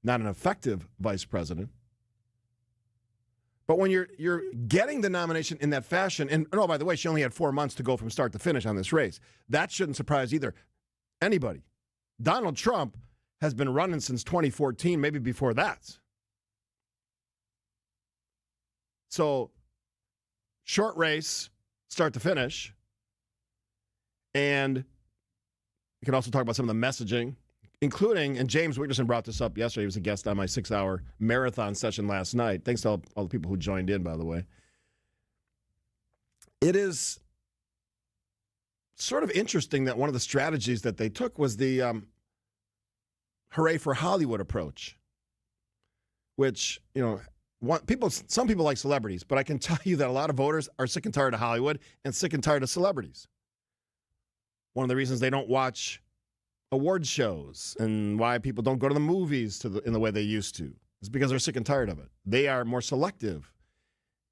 not an effective vice president. But when you're getting the nomination in that fashion, and oh, by the way, she only had 4 months to go from start to finish on this race. That shouldn't surprise either anybody. Donald Trump has been running since 2014, maybe before that. So, short race, start to finish. And you can also talk about some of the messaging, including, and James Wigderson brought this up yesterday. He was a guest on my 6-hour marathon session last night. Thanks to all the people who joined in, by the way. It is sort of interesting that one of the strategies that they took was the hooray for Hollywood approach, which, some people like celebrities, but I can tell you that a lot of voters are sick and tired of Hollywood and sick and tired of celebrities. One of the reasons they don't watch award shows and why people don't go to the movies in the way they used to is because they're sick and tired of it. They are more selective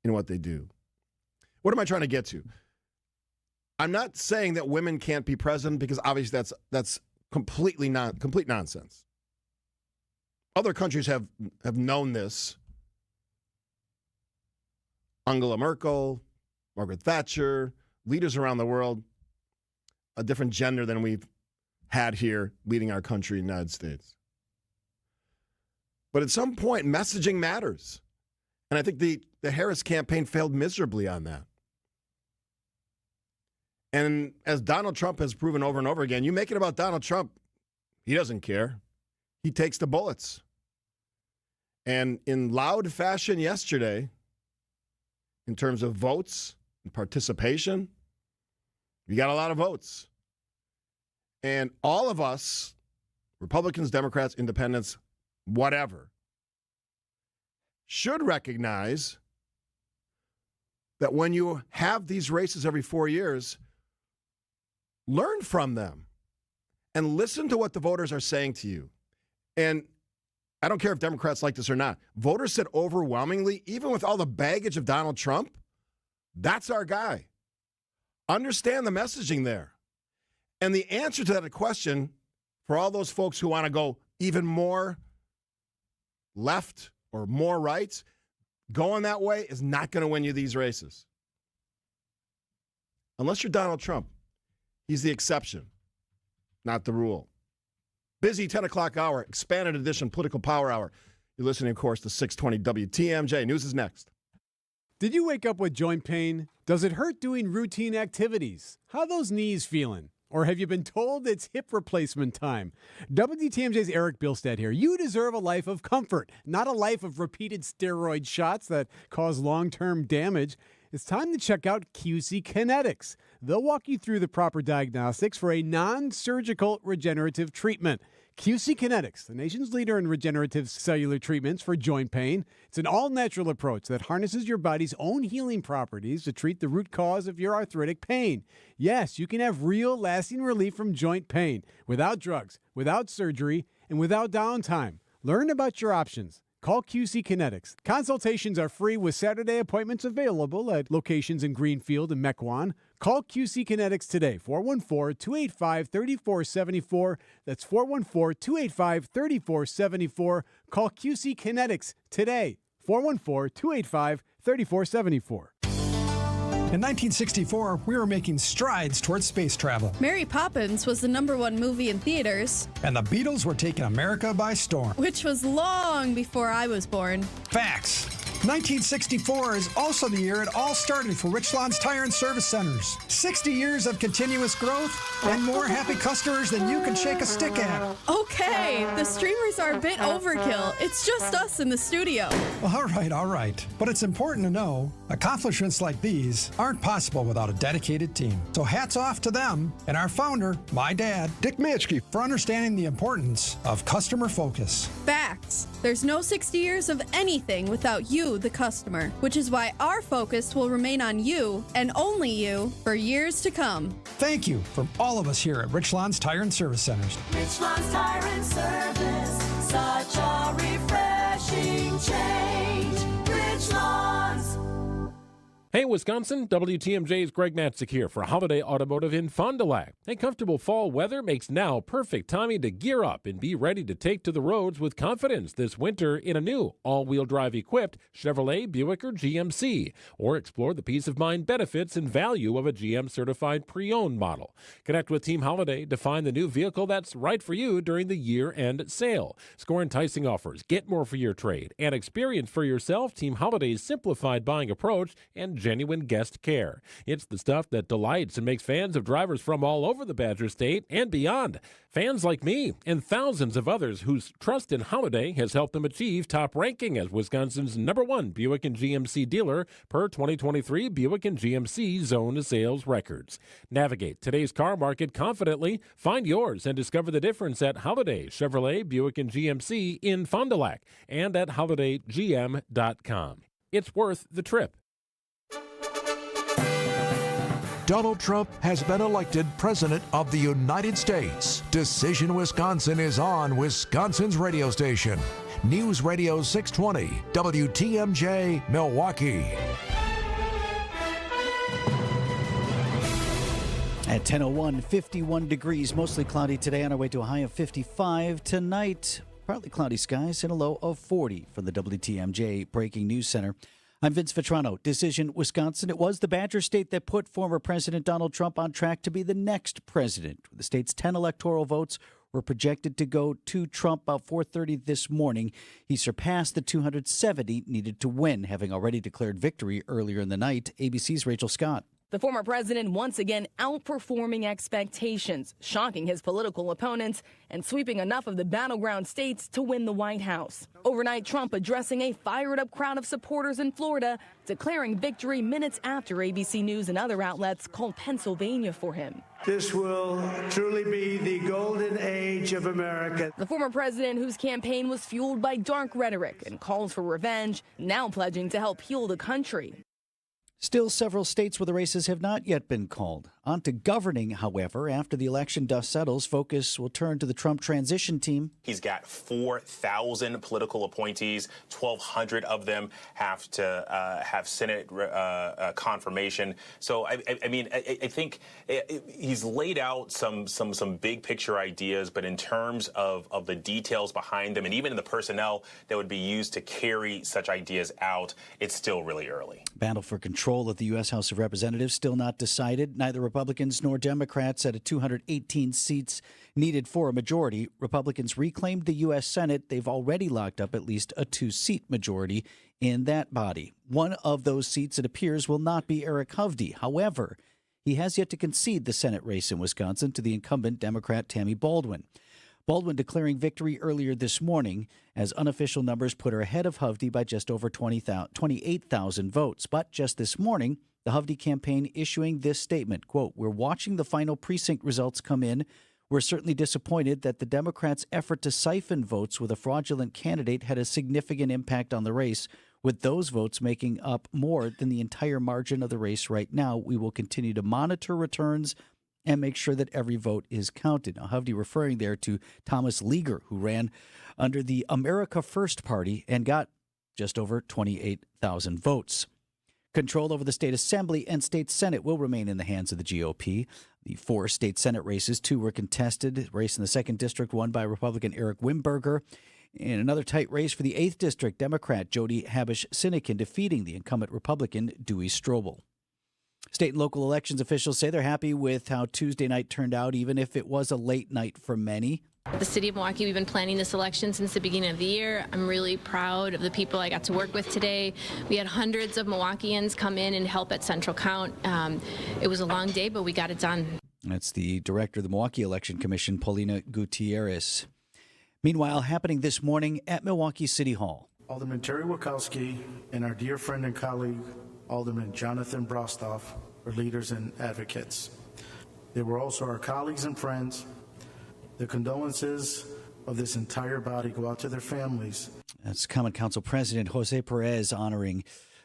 in what they do. What am I trying to get to? I'm not saying that women can't be president because obviously that's complete nonsense. Other countries have known this. Angela Merkel, Margaret Thatcher, leaders around the world, a different gender than we've had here leading our country, the United States. But at some point, messaging matters. And I think the Harris campaign failed miserably on that. And as Donald Trump has proven over and over again, you make it about Donald Trump, he doesn't care. He takes the bullets. And in loud fashion yesterday, in terms of votes and participation, you got a lot of votes. And all of us, Republicans, Democrats, Independents, whatever, should recognize that when you have these races every 4 years, learn from them and listen to what the voters are saying to you. And I don't care if Democrats like this or not. Voters said overwhelmingly, even with all the baggage of Donald Trump, that's our guy. Understand the messaging there. And the answer to that question for all those folks who want to go even more left or more right, going that way is not going to win you these races. Unless you're Donald Trump. He's the exception, not the rule. Busy 10 o'clock hour, expanded edition, political power hour. You're listening, of course, to 620 WTMJ. News is next. Did you wake up with joint pain? Does it hurt doing routine activities? How are those knees feeling? Or have you been told it's hip replacement time? WTMJ's Eric Bilstead here. You deserve a life of comfort, not a life of repeated steroid shots that cause long-term damage. It's time to check out QC Kinetics. They'll walk you through the proper diagnostics for a non-surgical regenerative treatment. QC Kinetics, the nation's leader in regenerative cellular treatments for joint pain. It's an all-natural approach that harnesses your body's own healing properties to treat the root cause of your arthritic pain. Yes, you can have real, lasting relief from joint pain without drugs, without surgery, and without downtime. Learn about your options. Call QC Kinetics. Consultations are free with Saturday appointments available at locations in Greenfield and Mequon. Call QC Kinetics today, 414-285-3474. That's 414-285-3474. Call QC Kinetics today, 414-285-3474. In 1964, we were making strides towards space travel. Mary Poppins was the #1 movie in theaters. And the Beatles were taking America by storm. Which was long before I was born. Facts. 1964 is also the year it all started for Richland's Tire and Service Centers. 60 years of continuous growth and more happy customers than you can shake a stick at. Okay, the streamers are a bit overkill. It's just us in the studio. All right. But it's important to know accomplishments like these aren't possible without a dedicated team. So hats off to them and our founder, my dad, Dick Mitchke, for understanding the importance of customer focus. Facts. There's no 60 years of anything without you, the customer, which is why our focus will remain on you and only you for years to come. Thank you from all of us here at Richland's Tire and Service Centers. Richland's Tire and Service, such a refreshing change. Richland's. Hey, Wisconsin, WTMJ's Greg Matzik here for Holiday Automotive in Fond du Lac. Hey, comfortable fall weather makes now perfect timing to gear up and be ready to take to the roads with confidence this winter in a new all-wheel drive equipped Chevrolet, Buick, or GMC, or explore the peace of mind benefits and value of a GM-certified pre-owned model. Connect with Team Holiday to find the new vehicle that's right for you during the year-end sale. Score enticing offers, get more for your trade, and experience for yourself Team Holiday's simplified buying approach and genuine guest care. It's the stuff that delights and makes fans of drivers from all over the Badger State and beyond. Fans like me and thousands of others whose trust in Holiday has helped them achieve top ranking as Wisconsin's #1 Buick and GMC dealer per 2023 Buick and GMC Zone Sales records. Navigate today's car market confidently. Find yours and discover the difference at Holiday Chevrolet, Buick and GMC in Fond du Lac and at holidaygm.com. It's worth the trip. Donald Trump has been elected President of the United States. Decision Wisconsin is on Wisconsin's radio station. News Radio 620, WTMJ, Milwaukee. At 10:01, 51 degrees, mostly cloudy today on our way to a high of 55. Tonight, partly cloudy skies and a low of 40 from the WTMJ Breaking News Center. I'm Vince Vitrano. Decision Wisconsin. It was the Badger State that put former President Donald Trump on track to be the next president. The state's 10 electoral votes were projected to go to Trump about 4:30 this morning. He surpassed the 270 needed to win, having already declared victory earlier in the night. ABC's Rachel Scott. The former president once again outperforming expectations, shocking his political opponents, and sweeping enough of the battleground states to win the White House. Overnight, Trump addressing a fired-up crowd of supporters in Florida, declaring victory minutes after ABC News and other outlets called Pennsylvania for him. This will truly be the golden age of America. The former president, whose campaign was fueled by dark rhetoric and calls for revenge, now pledging to help heal the country. Still, several states where the races have not yet been called. On to governing, however. After the election dust settles, focus will turn to the Trump transition team. He's got 4,000 political appointees. 1,200 of them have to have Senate confirmation. So, I think he's laid out some big picture ideas, but in terms of the details behind them and even the personnel that would be used to carry such ideas out, it's still really early. Battle for control of the U.S. House of Representatives still not decided. Neither Republicans nor Democrats at 218 seats needed for a majority. Republicans reclaimed the U.S. Senate. They've already locked up at least a 2-seat majority in that body. One of those seats, it appears, will not be Eric Hovde. However, he has yet to concede the Senate race in Wisconsin to the incumbent Democrat Tammy Baldwin. Baldwin declaring victory earlier this morning as unofficial numbers put her ahead of Hovde by just over 28,000 votes. But just this morning, the Hovde campaign issuing this statement, quote, "We're watching the final precinct results come in. We're certainly disappointed that the Democrats' effort to siphon votes with a fraudulent candidate had a significant impact on the race. With those votes making up more than the entire margin of the race right now, we will continue to monitor returns and make sure that every vote is counted." Now, Hovde referring there to Thomas Leaguer, who ran under the America First Party and got just over 28,000 votes. Control over the state assembly and state senate will remain in the hands of the GOP. The 4 state senate races, 2 were contested. Race in the 2nd district won by Republican Eric Wimberger. In another tight race for the 8th district, Democrat Jody Habush defeating the incumbent Republican Dewey Strobel. State and local elections officials say they're happy with how Tuesday night turned out, even if it was a late night for many. The city of Milwaukee, we've been planning this election since the beginning of the year. I'm really proud of the people I got to work with today. We had hundreds of Milwaukeeans come in and help at Central Count. It was a long day, but we got it done. That's the director of the Milwaukee Election Commission, Paulina Gutierrez. Meanwhile, happening this morning at Milwaukee City Hall. Alderman Terry Wachowski and our dear friend and colleague, Alderman Jonathan Brostoff, are leaders and advocates. They were also our colleagues and friends. The condolences of this entire body go out to their families. That's Common Council President Jose Perez honoring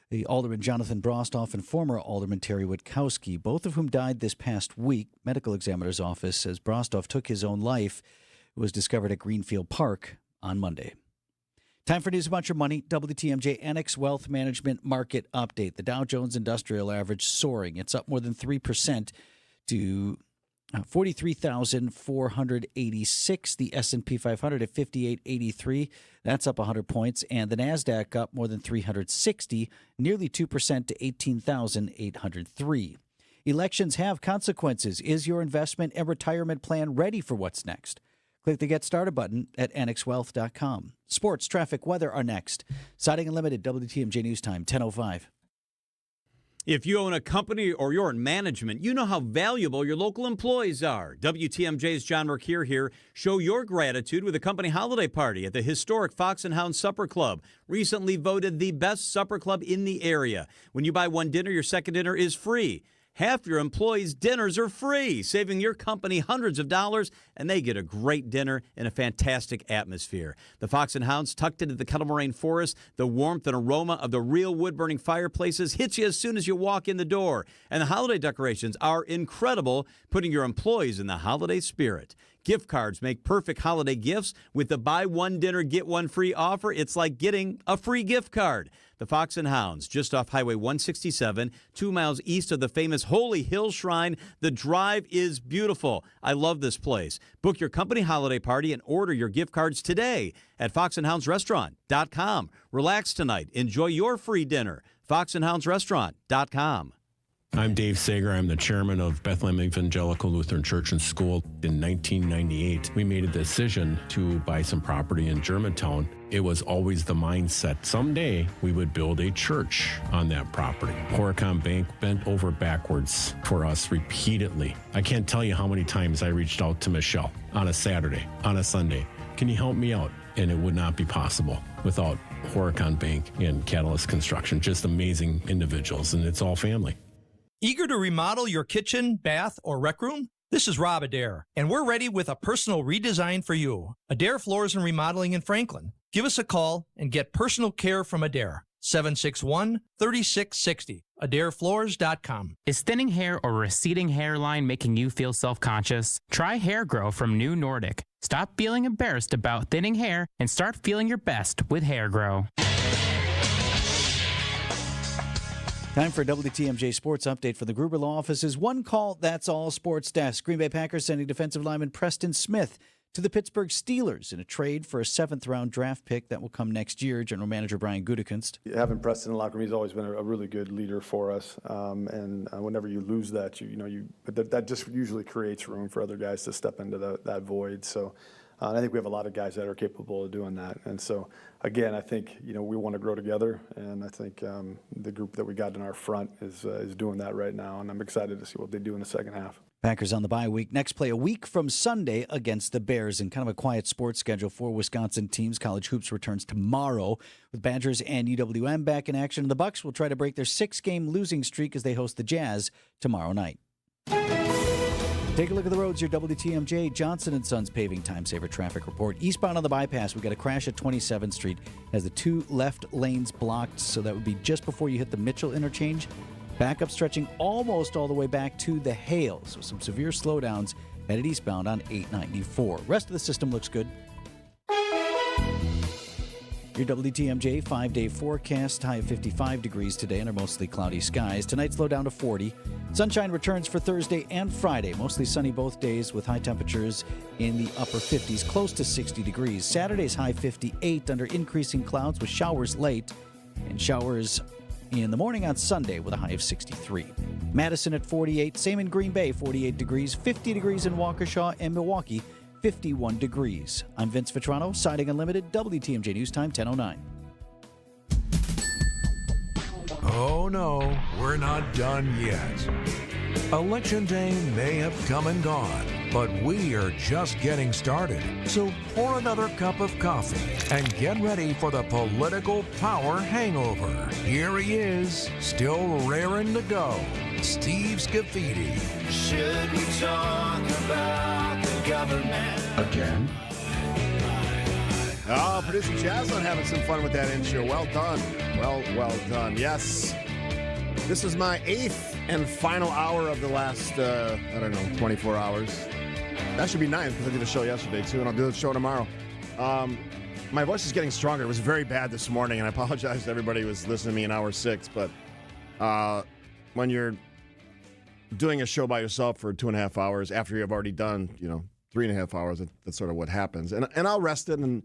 the Alderman Jonathan Brostoff and former Alderman Terry Witkowski, both of whom died this past week. Medical examiner's office says Brostoff took his own life. It was discovered at Greenfield Park on Monday. Time for News About Your Money, WTMJ Annex Wealth Management Market Update. The Dow Jones Industrial Average soaring. It's up more than 3% to 43,486. The S&P 500 at 5883. That's up 100 points. And the NASDAQ up more than 360, nearly 2% to 18,803. Elections have consequences. Is your investment and retirement plan ready for what's next? Click the Get Started button at annexwealth.com. Sports, traffic, weather are next. Siding Unlimited, WTMJ News Time, 10:05. If you own a company or you're in management, you know how valuable your local employees are. WTMJ's John Mercure here. Show your gratitude with a company holiday party at the historic Fox and Hound Supper Club, recently voted the best supper club in the area. When you buy one dinner, your second dinner is free. Half your employees' dinners are free, saving your company hundreds of dollars, and they get a great dinner in a fantastic atmosphere. The Fox and Hounds, tucked into the Kettle Moraine Forest, the warmth and aroma of the real wood-burning fireplaces hits you as soon as you walk in the door. And the holiday decorations are incredible, putting your employees in the holiday spirit. Gift cards make perfect holiday gifts. With the buy one dinner, get one free offer, it's like getting a free gift card. The Fox and Hounds, just off Highway 167, 2 miles east of the famous Holy Hill Shrine. The drive is beautiful. I love this place. Book your company holiday party and order your gift cards today at foxandhoundsrestaurant.com. Relax tonight. Enjoy your free dinner. foxandhoundsrestaurant.com. I'm Dave Sager. I'm the chairman of Bethlehem Evangelical Lutheran Church and School. In 1998, we made a decision to buy some property in Germantown. It was always the mindset, someday we would build a church on that property. Horicon Bank bent over backwards for us repeatedly. I can't tell you how many times I reached out to Michelle on a Saturday, on a Sunday. Can you help me out? And it would not be possible without Horicon Bank and Catalyst Construction. Just amazing individuals, and it's all family. Eager to remodel your kitchen, bath, or rec room? This is Rob Adair, and we're ready with a personal redesign for you. Adair Floors and Remodeling in Franklin. Give us a call and get personal care from Adair. 761-3660. AdairFloors.com. Is thinning hair or receding hairline making you feel self-conscious? Try Hair Grow from New Nordic. Stop feeling embarrassed about thinning hair and start feeling your best with Hair Grow. Time for a WTMJ Sports Update for the Gruber Law Office's One Call, That's All Sports Desk. Green Bay Packers sending defensive lineman Preston Smith to the Pittsburgh Steelers in a trade for a 7th-round draft pick that will come next year. General Manager Brian Gutekunst. Having Preston in the locker room, he's always been a really good leader for us. And whenever you lose that, that just usually creates room for other guys to step into that void. So I think we have a lot of guys that are capable of doing that. And so, again, I think, we want to grow together. And I think the group that we got in our front is doing that right now. And I'm excited to see what they do in the second half. Packers on the bye week. Next play a week from Sunday against the Bears, and kind of a quiet sports schedule for Wisconsin teams. College hoops returns tomorrow with Badgers and UWM back in action. And the Bucks will try to break their 6-game losing streak as they host the Jazz tomorrow night. Take a look at the roads. Your WTMJ Johnson & Sons paving time saver traffic report. Eastbound on the bypass, we got a crash at 27th Street. Has the 2 left lanes blocked, so that would be just before you hit the Mitchell interchange. Backup stretching almost all the way back to the Hale, so some severe slowdowns headed eastbound on 894. Rest of the system looks good. Your WTMJ 5-day forecast, high of 55 degrees today under mostly cloudy skies. Tonight, slow down to 40. Sunshine returns for Thursday and Friday. Mostly sunny both days with high temperatures in the upper 50s, close to 60 degrees. Saturday's high 58 under increasing clouds with showers late and showers in the morning on Sunday with a high of 63. Madison at 48. Same in Green Bay, 48 degrees. 50 degrees in Waukesha and Milwaukee. 51 degrees. I'm Vince Vitrano, Siding Unlimited, WTMJ News Time, 10:09. Oh no, we're not done yet. Election day may have come and gone, but we are just getting started. So pour another cup of coffee and get ready for the political power hangover. Here he is, still raring to go, Steve Scaffidi. Should we talk about the government again? Oh, producer Jaslyn having some fun with that intro. Well done. Well done. Yes. This is my 8th and final hour of the last, 24 hours. That should be 9th because I did a show yesterday, too, and I'll do the show tomorrow. My my voice is getting stronger. It was very bad this morning, and I apologize to everybody who was listening to me in hour 6. But when you're doing a show by yourself for 2.5 hours after you've already done, 3.5 hours, that's sort of what happens. And I'll rest it. And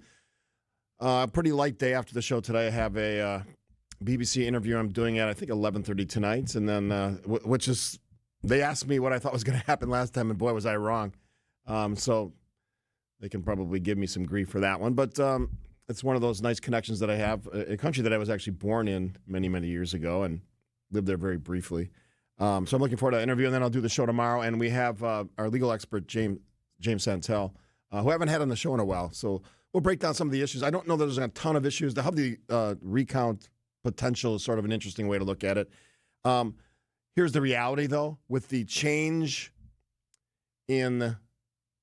a pretty light day after the show today. I have a BBC interview I'm doing at, I think, 11:30 tonight. And then, which is, they asked me what I thought was going to happen last time, and boy, was I wrong. So they can probably give me some grief for that one. But it's one of those nice connections that I have, a country that I was actually born in many, many years ago and lived there very briefly. So I'm looking forward to that interview, and then I'll do the show tomorrow. And we have our legal expert, James Santel, who I haven't had on the show in a while. So we'll break down some of the issues. I don't know that there's a ton of issues. The Hubby recount potential is sort of an interesting way to look at it. Here's the reality, though. With the change in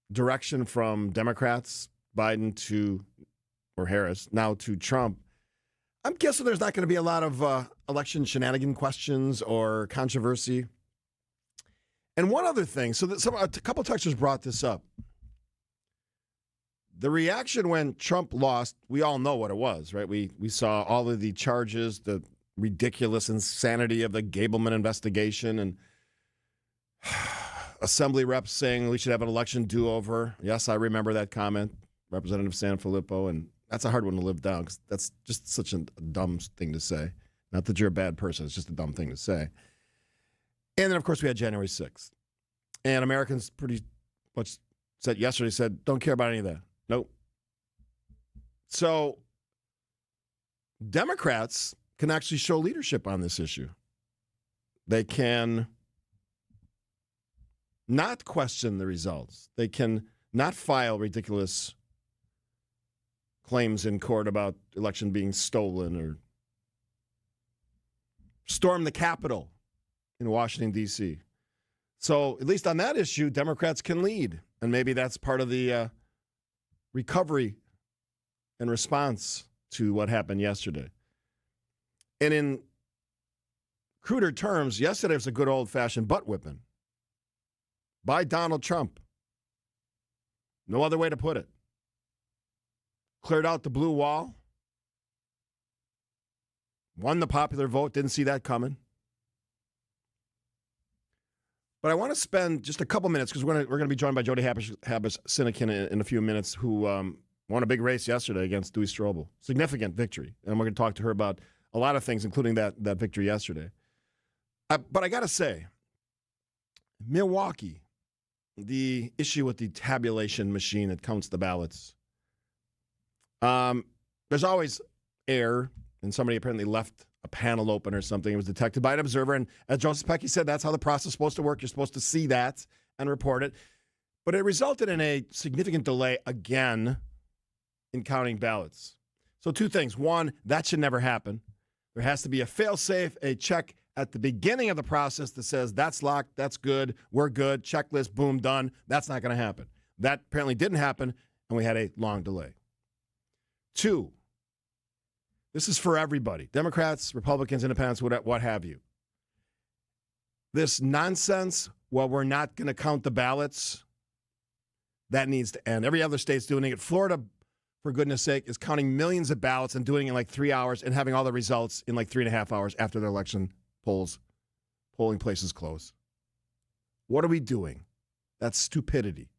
direction from Democrats, Biden or Harris, now to Trump, I'm guessing there's not going to be a lot of election shenanigan questions or controversy. And one other thing, so that a couple of texters brought this up. The reaction when Trump lost, we all know what it was, right? We saw all of the charges, the ridiculous insanity of the Gableman investigation, and Assembly reps saying we should have an election do-over. Yes, I remember that comment, Representative Sanfilippo, and that's a hard one to live down because that's just such a dumb thing to say. Not that you're a bad person, it's just a dumb thing to say. And then, of course, we had January 6th. And Americans pretty much said, don't care about any of that. Nope. So Democrats can actually show leadership on this issue. They can not question the results. They can not file ridiculous claims in court about election being stolen or storm the Capitol in Washington, D.C. So at least on that issue, Democrats can lead. And maybe that's part of the recovery and response to what happened yesterday. And in cruder terms, yesterday was a good old-fashioned butt whipping by Donald Trump. No other way to put it. Cleared out the blue wall. Won the popular vote. Didn't see that coming. But I want to spend just a couple minutes because we're going to be joined by Jody Habush Sinekin in a few minutes, who won a big race yesterday against Dewey Strobel. Significant victory. And we're going to talk to her about a lot of things, including that victory yesterday. But I got to say, Milwaukee, the issue with the tabulation machine that counts the ballots, there's always error, and somebody apparently left a panel open or something. It was detected by an observer, and as Joseph Pecky said, that's how the process is supposed to work. You're supposed to see that and report it. But it resulted in a significant delay again in counting ballots. So two things. One, that should never happen. There has to be a fail-safe, a check at the beginning of the process that says that's locked, that's good, we're good, checklist, boom, done. That's not going to happen. That apparently didn't happen, and we had a long delay. Two, this is for everybody, Democrats, Republicans, Independents, what have you. This nonsense, well, we're not going to count the ballots, that needs to end. Every other state's doing it. Florida, for goodness sake, is counting millions of ballots and doing it in like 3 hours and having all the results in like 3.5 hours after their election polling places close. What are we doing? That's stupidity.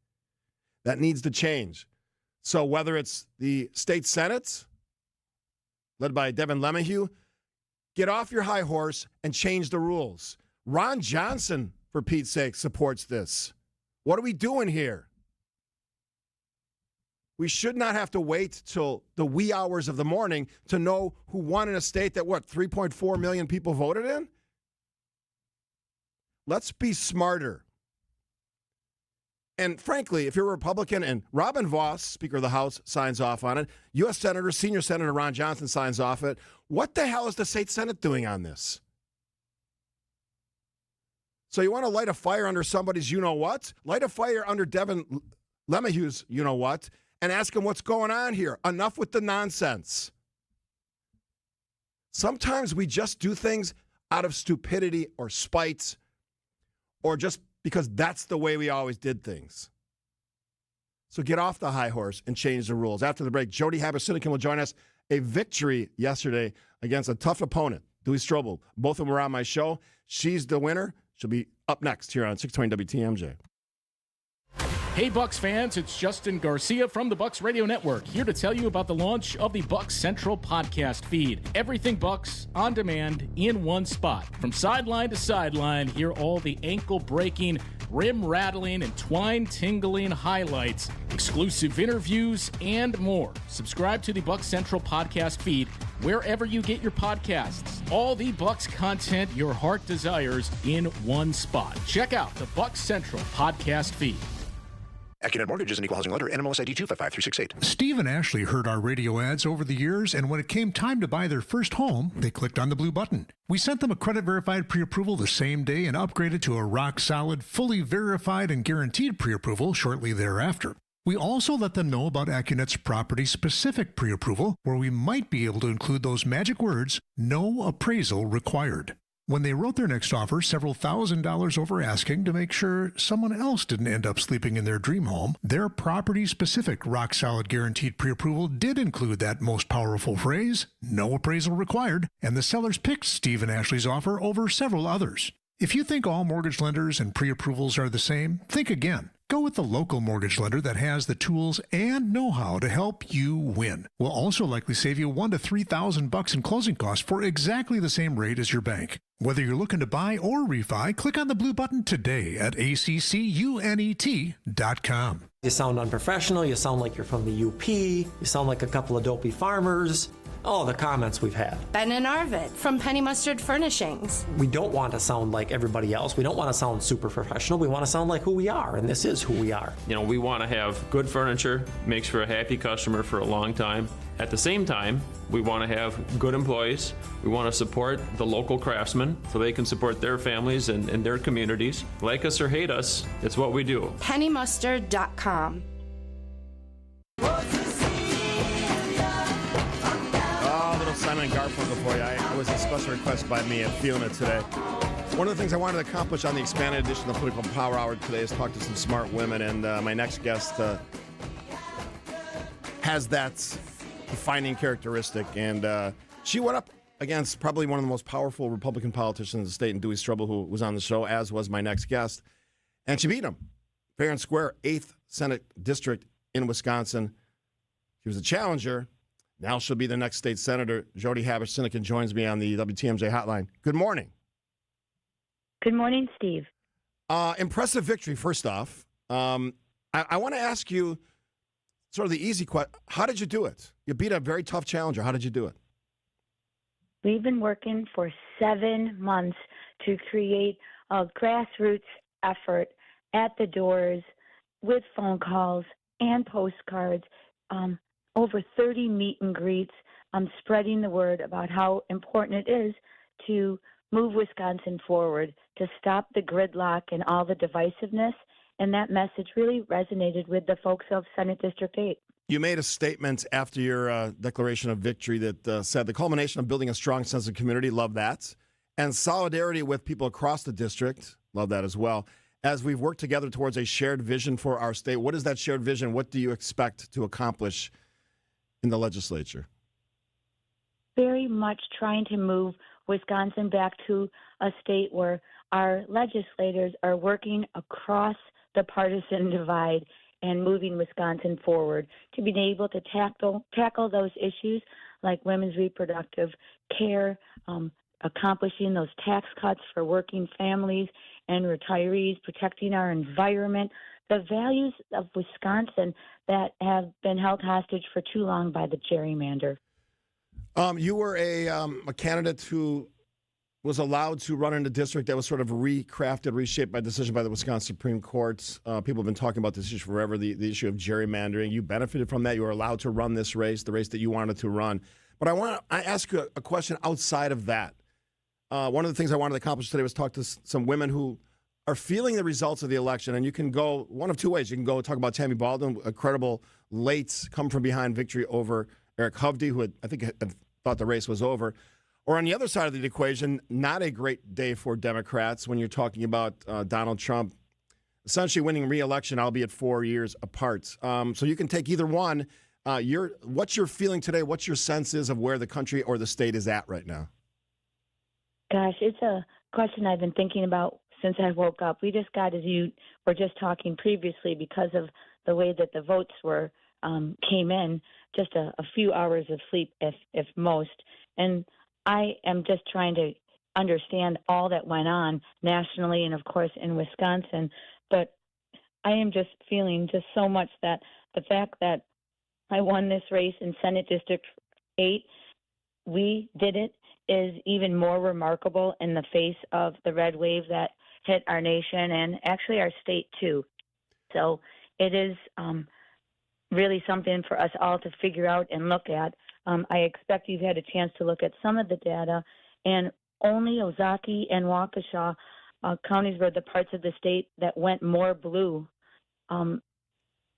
That needs to change. So whether it's the state Senate, led by Devin LeMahieu, get off your high horse and change the rules. Ron Johnson, for Pete's sake, supports this. What are we doing here? We should not have to wait till the wee hours of the morning to know who won in a state that, 3.4 million people voted in? Let's be smarter. And frankly, if you're a Republican and Robin Vos, Speaker of the House, signs off on it, U.S. Senator, Senior Senator Ron Johnson signs off it, what the hell is the state Senate doing on this? So you want to light a fire under somebody's you-know-what? Light a fire under Devin LeMahieu's you-know-what and ask him what's going on here. Enough with the nonsense. Sometimes we just do things out of stupidity or spite or just because that's the way we always did things. So get off the high horse and change the rules. After the break, Jody Habush will join us. A victory yesterday against a tough opponent, Dewey Strobel. Both of them were on my show. She's the winner. She'll be up next here on 620 WTMJ. Hey Bucks fans, it's Justin Garcia from the Bucks Radio Network, here to tell you about the launch of the Bucks Central podcast feed. Everything Bucks, on demand, in one spot. From sideline to sideline, hear all the ankle-breaking, rim-rattling, and twine-tingling highlights, exclusive interviews, and more. Subscribe to the Bucks Central podcast feed wherever you get your podcasts. All the Bucks content your heart desires in one spot. Check out the Bucks Central podcast feed. AccuNet Mortgage is an equal housing lender. NMLS ID 255368. Steve and Ashley heard our radio ads over the years, and when it came time to buy their first home, they clicked on the blue button. We sent them a credit-verified pre-approval the same day and upgraded to a rock-solid, fully verified and guaranteed pre-approval shortly thereafter. We also let them know about AccuNet's property-specific pre-approval, where we might be able to include those magic words, no appraisal required. When they wrote their next offer, several $1,000s over asking to make sure someone else didn't end up sleeping in their dream home, their property-specific rock-solid guaranteed pre-approval did include that most powerful phrase, no appraisal required, and the sellers picked Steve and Ashley's offer over several others. If you think all mortgage lenders and pre-approvals are the same, think again. Go with the local mortgage lender that has the tools and know-how to help you win. We'll also likely save you $1,000 to $3,000 in closing costs for exactly the same rate as your bank. Whether you're looking to buy or refi, click on the blue button today at accunet.com. You sound unprofessional. You sound like you're from the UP. You sound like a couple of dopey farmers. Oh, the comments we've had. Ben and Arvid from Penny Mustard Furnishings. We don't want to sound like everybody else. We don't want to sound super professional. We want to sound like who we are, and this is who we are. You know, we want to have good furniture, makes for a happy customer for a long time. At the same time, we want to have good employees. We want to support the local craftsmen so they can support their families and their communities. Like us or hate us, it's what we do. PennyMustard.com. Simon Garfunkel for you. It was a special request by me. I'm feeling it today. One of the things I wanted to accomplish on the expanded edition of the Political Power Hour today is talk to some smart women, and my next guest has that defining characteristic, and she went up against probably one of the most powerful Republican politicians in the state, in Dewey Strobel, who was on the show, as was my next guest, and she beat him fair and square, 8th Senate District in Wisconsin. She was a challenger. Now she'll be the next state senator. Jody Habush joins me on the WTMJ hotline. Good morning. Good morning, Steve. Impressive victory, first off. I want to ask you sort of the easy question. How did you do it? You beat a very tough challenger. How did you do it? We've been working for 7 months to create a grassroots effort at the doors with phone calls and postcards. Over 30 meet and greets, spreading the word about how important it is to move Wisconsin forward, to stop the gridlock and all the divisiveness. And that message really resonated with the folks of Senate District 8. You made a statement after your declaration of victory that said the culmination of building a strong sense of community, love that, and solidarity with people across the district, love that as well, as we've worked together towards a shared vision for our state. What is that shared vision? What do you expect to accomplish in the legislature? Very much trying to move Wisconsin back to a state where our legislators are working across the partisan divide and moving Wisconsin forward to be able to tackle those issues like women's reproductive care, accomplishing those tax cuts for working families and retirees, protecting our environment, the values of Wisconsin that have been held hostage for too long by the gerrymander. You were a candidate who was allowed to run in a district that was sort of recrafted, reshaped by decision by the Wisconsin Supreme Court. People have been talking about this issue forever, the issue of gerrymandering. You benefited from that. You were allowed to run this race, the race that you wanted to run. But I ask you a question outside of that. One of the things I wanted to accomplish today was talk to some women who are feeling the results of the election, and you can go one of two ways. You can go talk about Tammy Baldwin, a credible late come-from-behind victory over Eric Hovde, who I think had thought the race was over. Or on the other side of the equation, not a great day for Democrats when you're talking about Donald Trump essentially winning re-election, albeit 4 years apart. So you can take either one. What's your feeling today? What's your senses of where the country or the state is at right now? Gosh, it's a question I've been thinking about since I woke up. We just got, as you were just talking previously, because of the way that the votes were came in, just a few hours of sleep, if most. And I am just trying to understand all that went on nationally and, of course, in Wisconsin. But I am just feeling just so much that the fact that I won this race in Senate District 8, we did it, is even more remarkable in the face of the red wave that hit our nation and actually our state too. So it is really something for us all to figure out and look at. I expect you've had a chance to look at some of the data, and only Ozaukee and Waukesha counties were the parts of the state that went more blue than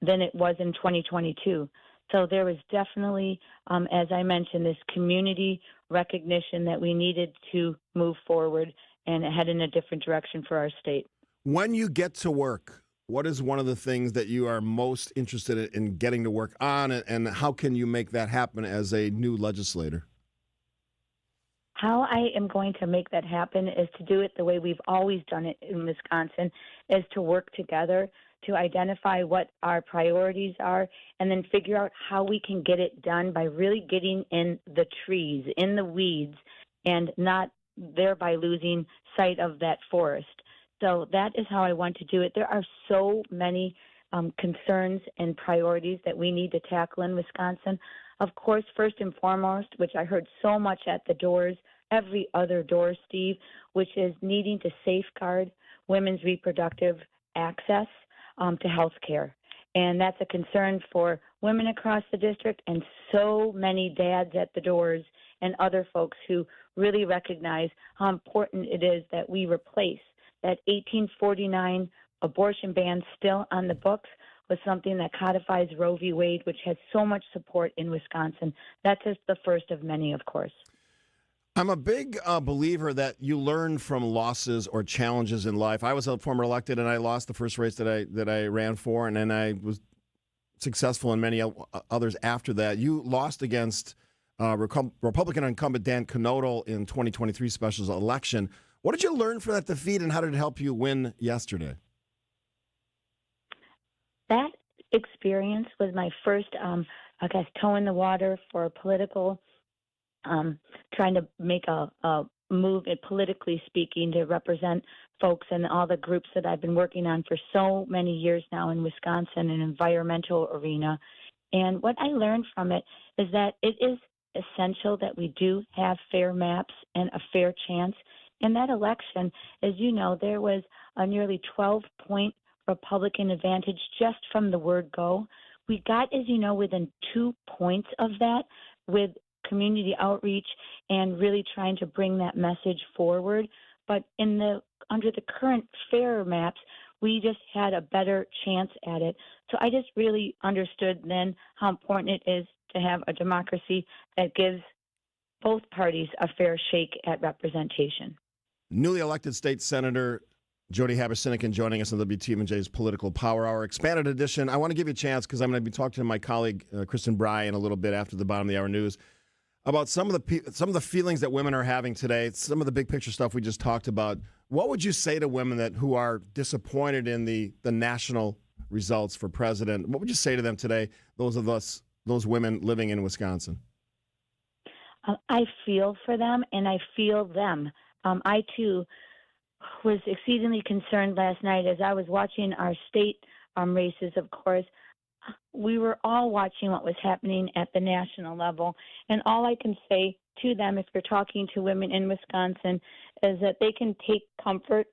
it was in 2022. So there was definitely, as I mentioned, this community recognition that we needed to move forward and head in a different direction for our state. When you get to work, what is one of the things that you are most interested in getting to work on, and how can you make that happen as a new legislator? How I am going to make that happen is to do it the way we've always done it in Wisconsin, is to work together to identify what our priorities are and then figure out how we can get it done by really getting in the trees, in the weeds, and not thereby losing sight of that forest. So that is how I want to do it. There are so many concerns and priorities that we need to tackle in Wisconsin. Of course, first and foremost, which I heard so much at the doors, every other door, Steve, which is needing to safeguard women's reproductive access to health care. And that's a concern for women across the district and so many dads at the doors and other folks who really recognize how important it is that we replace that 1849 abortion ban still on the books with something that codifies Roe v. Wade, which has so much support in Wisconsin. That's just the first of many, of course. I'm a big believer that you learn from losses or challenges in life. I was a former elected, and I lost the first race that I ran for, and then I was successful in many others after that. You lost against Republican incumbent Dan Knodel in 2023 special election. What did you learn from that defeat, and how did it help you win yesterday? That experience was my first, toe in the water for political, trying to make a move, politically speaking, to represent folks and all the groups that I've been working on for so many years now in Wisconsin, an environmental arena. And what I learned from it is that it is essential that we do have fair maps and a fair chance. In that election, as you know, there was a nearly 12-point Republican advantage just from the word go. We got, as you know, within 2 points of that with community outreach and really trying to bring that message forward. But under the current fair maps, we just had a better chance at it. So I just really understood then how important it is to have a democracy that gives both parties a fair shake at representation. Newly elected state senator Jody Habush joining us on WTMJ's Political Power Hour Expanded Edition. I want to give you a chance because I'm going to be talking to my colleague Kristen Bryan a little bit after the bottom of the hour news about some of the feelings that women are having today. Some of the big picture stuff we just talked about. What would you say to women who are disappointed in the national results for president? What would you say to them today? Those women living in Wisconsin. I feel for them, and I feel them. I, too, was exceedingly concerned last night as I was watching our state races, of course. We were all watching what was happening at the national level, and all I can say to them, if you're talking to women in Wisconsin, is that they can take comfort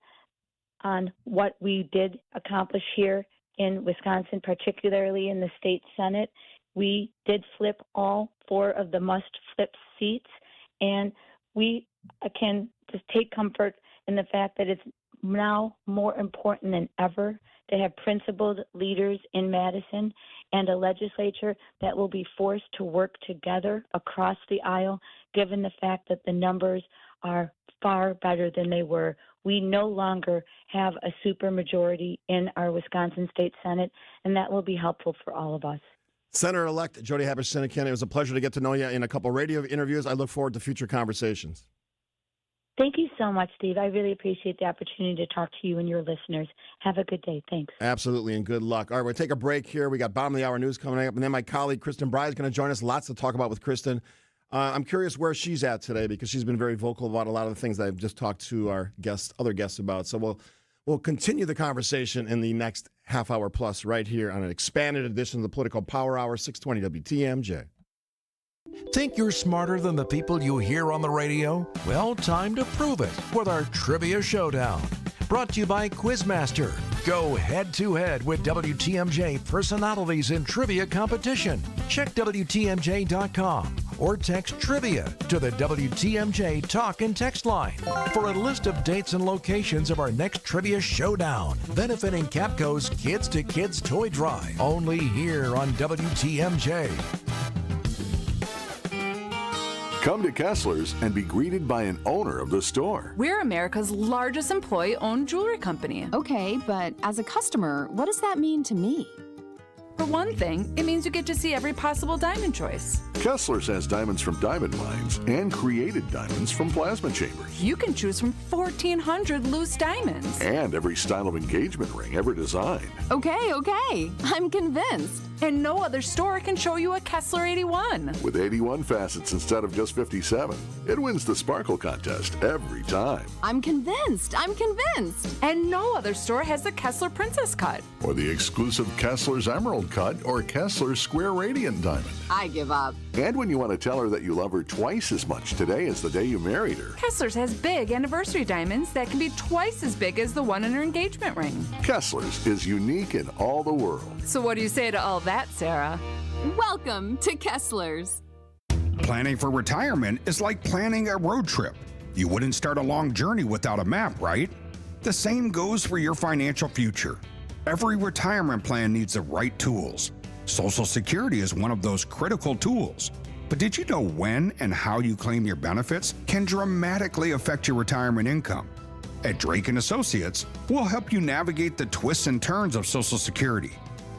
on what we did accomplish here in Wisconsin, particularly in the state Senate. We did flip all 4 of the must-flip seats, and we can just take comfort in the fact that it's now more important than ever to have principled leaders in Madison and a legislature that will be forced to work together across the aisle, given the fact that the numbers are far better than they were we no longer have a supermajority in our Wisconsin State Senate, and that will be helpful for all of us. Senator-elect Jody Habush, Senate candidate, it was a pleasure to get to know you in a couple radio interviews. I look forward to future conversations. Thank you so much, Steve. I really appreciate the opportunity to talk to you and your listeners. Have a good day. Thanks. Absolutely, and good luck. All right, we'll take a break here. We got bottom of the hour news coming up, and then my colleague Kristen Bry is going to join us. Lots to talk about with Kristen. I'm curious where she's at today because she's been very vocal about a lot of the things that I've just talked to our other guests about. So we'll continue the conversation in the next half hour plus right here on an expanded edition of the Political Power Hour, 620 WTMJ. Think you're smarter than the people you hear on the radio? Well, time to prove it with our Trivia Showdown. Brought to you by Quizmaster. Go head-to-head with WTMJ personalities in trivia competition. Check WTMJ.com or text trivia to the WTMJ talk and text line for a list of dates and locations of our next Trivia Showdown, benefiting Capco's Kids to Kids Toy Drive. Only here on WTMJ. Come to Kessler's and be greeted by an owner of the store. We're America's largest employee-owned jewelry company. Okay, but as a customer, what does that mean to me? For one thing, it means you get to see every possible diamond choice. Kessler's has diamonds from diamond mines and created diamonds from plasma chambers. You can choose from 1,400 loose diamonds. And every style of engagement ring ever designed. Okay, I'm convinced. And no other store can show you a Kessler 81. With 81 facets instead of just 57, it wins the Sparkle contest every time. I'm convinced. And no other store has the Kessler Princess Cut. Or the exclusive Kessler's Emerald Cut or Kessler's Square Radiant Diamond. I give up. And when you want to tell her that you love her twice as much today as the day you married her. Kessler's has big anniversary diamonds that can be twice as big as the one in her engagement ring. Kessler's is unique in all the world. So what do you say to all that, Sarah? Welcome to Kessler's. Planning for retirement is like planning a road trip. You wouldn't start a long journey without a map, right? The same goes for your financial future. Every retirement plan needs the right tools. Social Security is one of those critical tools. But did you know when and how you claim your benefits can dramatically affect your retirement income? At Drake & Associates, we'll help you navigate the twists and turns of Social Security.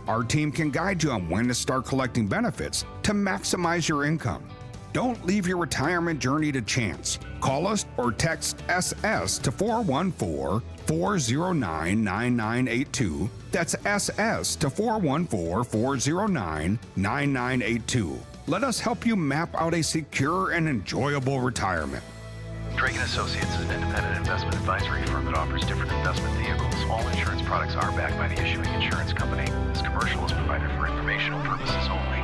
Our team can guide you on when to start collecting benefits to maximize your income. Don't leave your retirement journey to chance. Call us or text SS to 414-409-9982. That's SS to 414-409-9982. Let us help you map out a secure and enjoyable retirement. Drake & Associates is an independent investment advisory firm that offers different investment vehicles. All insurance products are backed by the issuing insurance company. This commercial is provided for informational purposes only.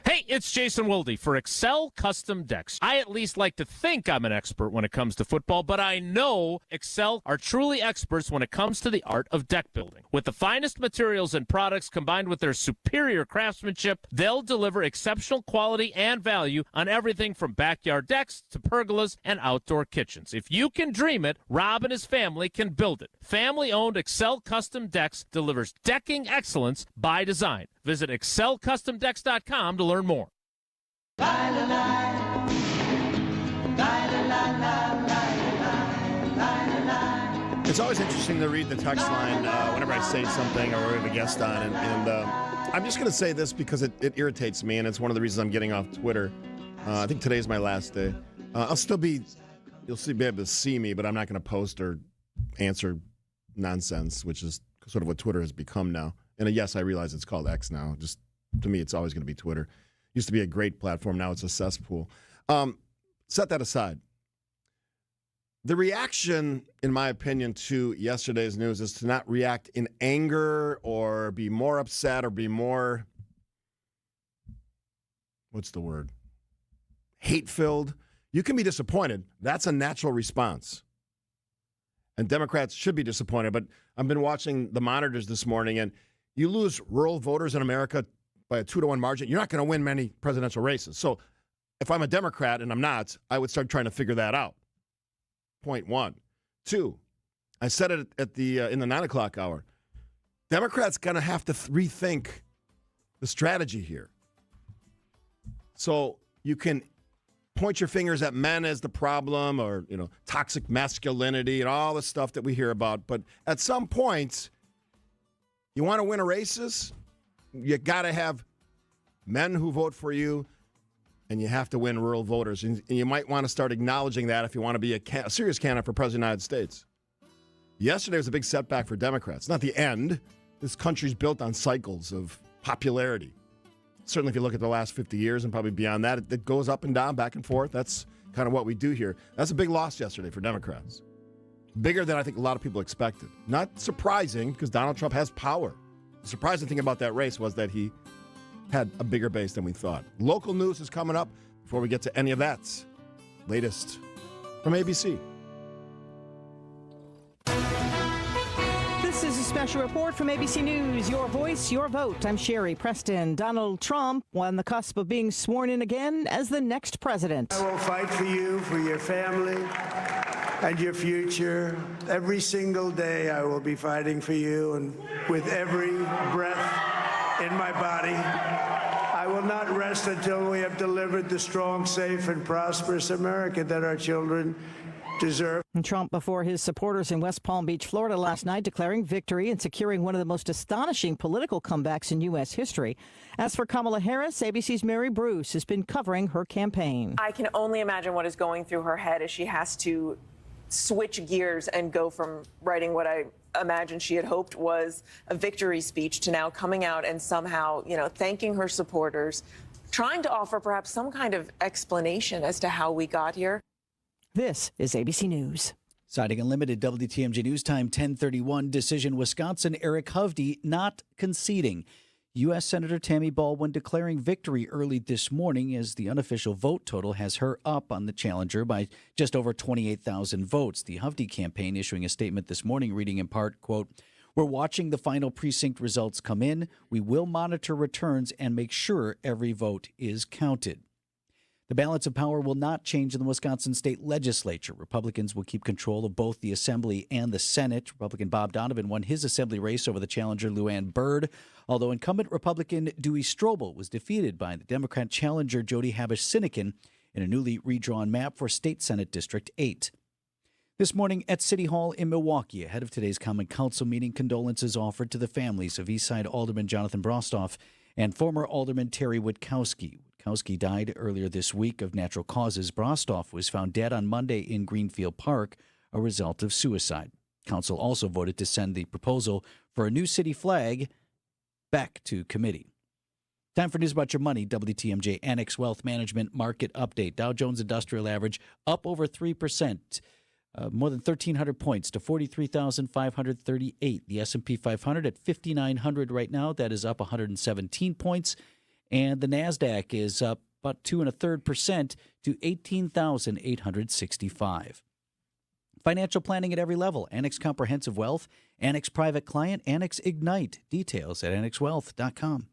Hey, it's Jason Wilde for Excel Custom Decks. I at least like to think I'm an expert when it comes to football, but I know Excel are truly experts when it comes to the art of deck building. With the finest materials and products combined with their superior craftsmanship, they'll deliver exceptional quality and value on everything from backyard decks to pergolas and outdoor kitchens. If you can dream it, Rob and his family can build it. Family-owned Excel Custom Decks delivers decking excellence by design. Visit excelcustomdecks.com to learn more. It's always interesting to read the text line whenever I say something or we have a guest on. And I'm just going to say this because it irritates me, and it's one of the reasons I'm getting off Twitter. I think today's my last day. You'll still be able to see me, but I'm not going to post or answer nonsense, which is sort of what Twitter has become now. And yes, I realize it's called X now. Just to me, it's always going to be Twitter. Used to be a great platform. Now it's a cesspool. Set that aside. The reaction, in my opinion, to yesterday's news is to not react in anger or be more upset or be more, what's the word? Hate-filled. You can be disappointed. That's a natural response. And Democrats should be disappointed. But I've been watching the monitors this morning, and you lose rural voters in America by a 2-1 margin, you're not going to win many presidential races. So if I'm a Democrat, and I'm not, I would start trying to figure that out. Point one. Two, I said it at in the 9 o'clock hour. Democrats going to have to rethink the strategy here. So you can point your fingers at men as the problem or, toxic masculinity and all the stuff that we hear about. But at some point, you want to win a races, you got to have men who vote for you, and you have to win rural voters. And you might want to start acknowledging that if you want to be a serious candidate for President of the United States. Yesterday was a big setback for Democrats. Not the end. This country's built on cycles of popularity. Certainly if you look at the last 50 years and probably beyond that, it goes up and down, back and forth. That's kind of what we do here. That's a big loss yesterday for Democrats. Bigger than I think a lot of people expected. Not surprising because Donald Trump has power. The surprising thing about that race was that he had a bigger base than we thought. Local news is coming up before we get to any of that. Latest from ABC. This is a special report from ABC News. Your voice, your vote. I'm Sherry Preston. Donald Trump on the cusp of being sworn in again as the next president. I will fight for you, for your family, and your future. Every single day I will be fighting for you, and with every breath in my body, I will not rest until we have delivered the strong, safe, and prosperous America that our children deserve. And Trump before his supporters in West Palm Beach, Florida last night, declaring victory and securing one of the most astonishing political comebacks in U.S. history. As for Kamala Harris, ABC's Mary Bruce has been covering her campaign. I can only imagine what is going through her head as she has to switch gears and go from writing what I imagine she had hoped was a victory speech to now coming out and somehow, thanking her supporters, trying to offer perhaps some kind of explanation as to how we got here. This is ABC News. Citing Unlimited, WTMJ News Time, 10:31. Decision, Wisconsin, Eric Hovde not conceding. U.S. Senator Tammy Baldwin declaring victory early this morning as the unofficial vote total has her up on the challenger by just over 28,000 votes. The Hovde campaign issuing a statement this morning reading in part, quote, "We're watching the final precinct results come in. We will monitor returns and make sure every vote is counted." The balance of power will not change in the Wisconsin state legislature. Republicans will keep control of both the Assembly and the Senate. Republican Bob Donovan won his Assembly race over the challenger Luann Byrd, although incumbent Republican Dewey Strobel was defeated by the Democrat challenger Jody Habush in a newly redrawn map for State Senate District 8. This morning at City Hall in Milwaukee, ahead of today's Common Council meeting, condolences offered to the families of Eastside Alderman Jonathan Brostoff and former Alderman Terry Witkowski. Witkowski died earlier this week of natural causes. Brostoff was found dead on Monday in Greenfield Park, a result of suicide. Council also voted to send the proposal for a new city flag back to committee. Time for news about your money. WTMJ Annex Wealth Management Market Update. Dow Jones Industrial Average up over 3%. More than 1,300 points to 43,538. The S&P 500 at 5,900 right now. That is up 117 points. And the NASDAQ is up about 2.33% to 18,865. Financial planning at every level. Annex Comprehensive Wealth, Annex Private Client, Annex Ignite. Details at annexwealth.com.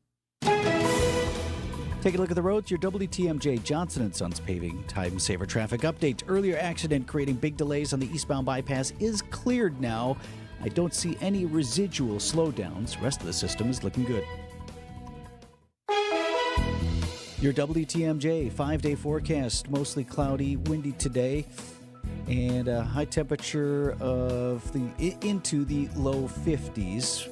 Take a look at the roads. Your WTMJ Johnson & Sons Paving Time Saver Traffic Update. Earlier accident creating big delays on the eastbound bypass is cleared now. I don't see any residual slowdowns. The rest of the system is looking good. Your WTMJ 5-day forecast. Mostly cloudy, windy today, and a high temperature of into the low 50s.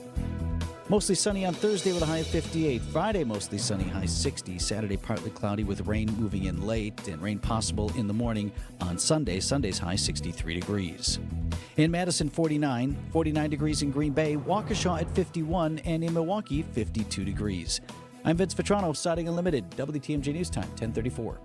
Mostly sunny on Thursday with a high of 58. Friday, mostly sunny, high 60. Saturday, partly cloudy with rain moving in late and rain possible in the morning on Sunday. Sunday's high 63 degrees. In Madison, 49. 49 degrees in Green Bay. Waukesha at 51. And in Milwaukee, 52 degrees. I'm Vince Vitrano, Siding Unlimited, WTMJ News Time, 10:34.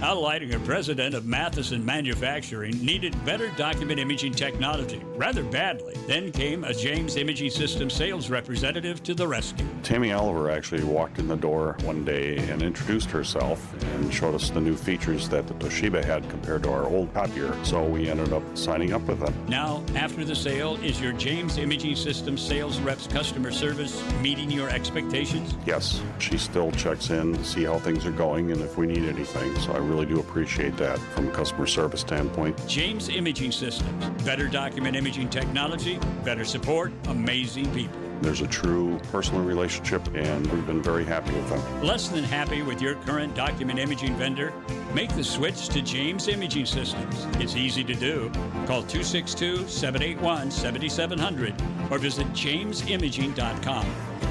Al Leidinger, president of Matheson Manufacturing, needed better document imaging technology rather badly. Then came a James Imaging Systems sales representative to the rescue. Tammy Oliver actually walked in the door one day and introduced herself and showed us the new features that the Toshiba had compared to our old copier. So we ended up signing up with them. Now, after the sale, is your James Imaging Systems sales rep's customer service meeting your expectations? Yes, she still checks in to see how things are going and if we need anything. So I really do appreciate that from a customer service standpoint. James Imaging Systems. Better document imaging technology, better support, amazing people. There's a true personal relationship, and we've been very happy with them. Less than happy with your current document imaging vendor? Make the switch to James Imaging Systems. It's easy to do. Call 262-781-7700 or visit jamesimaging.com.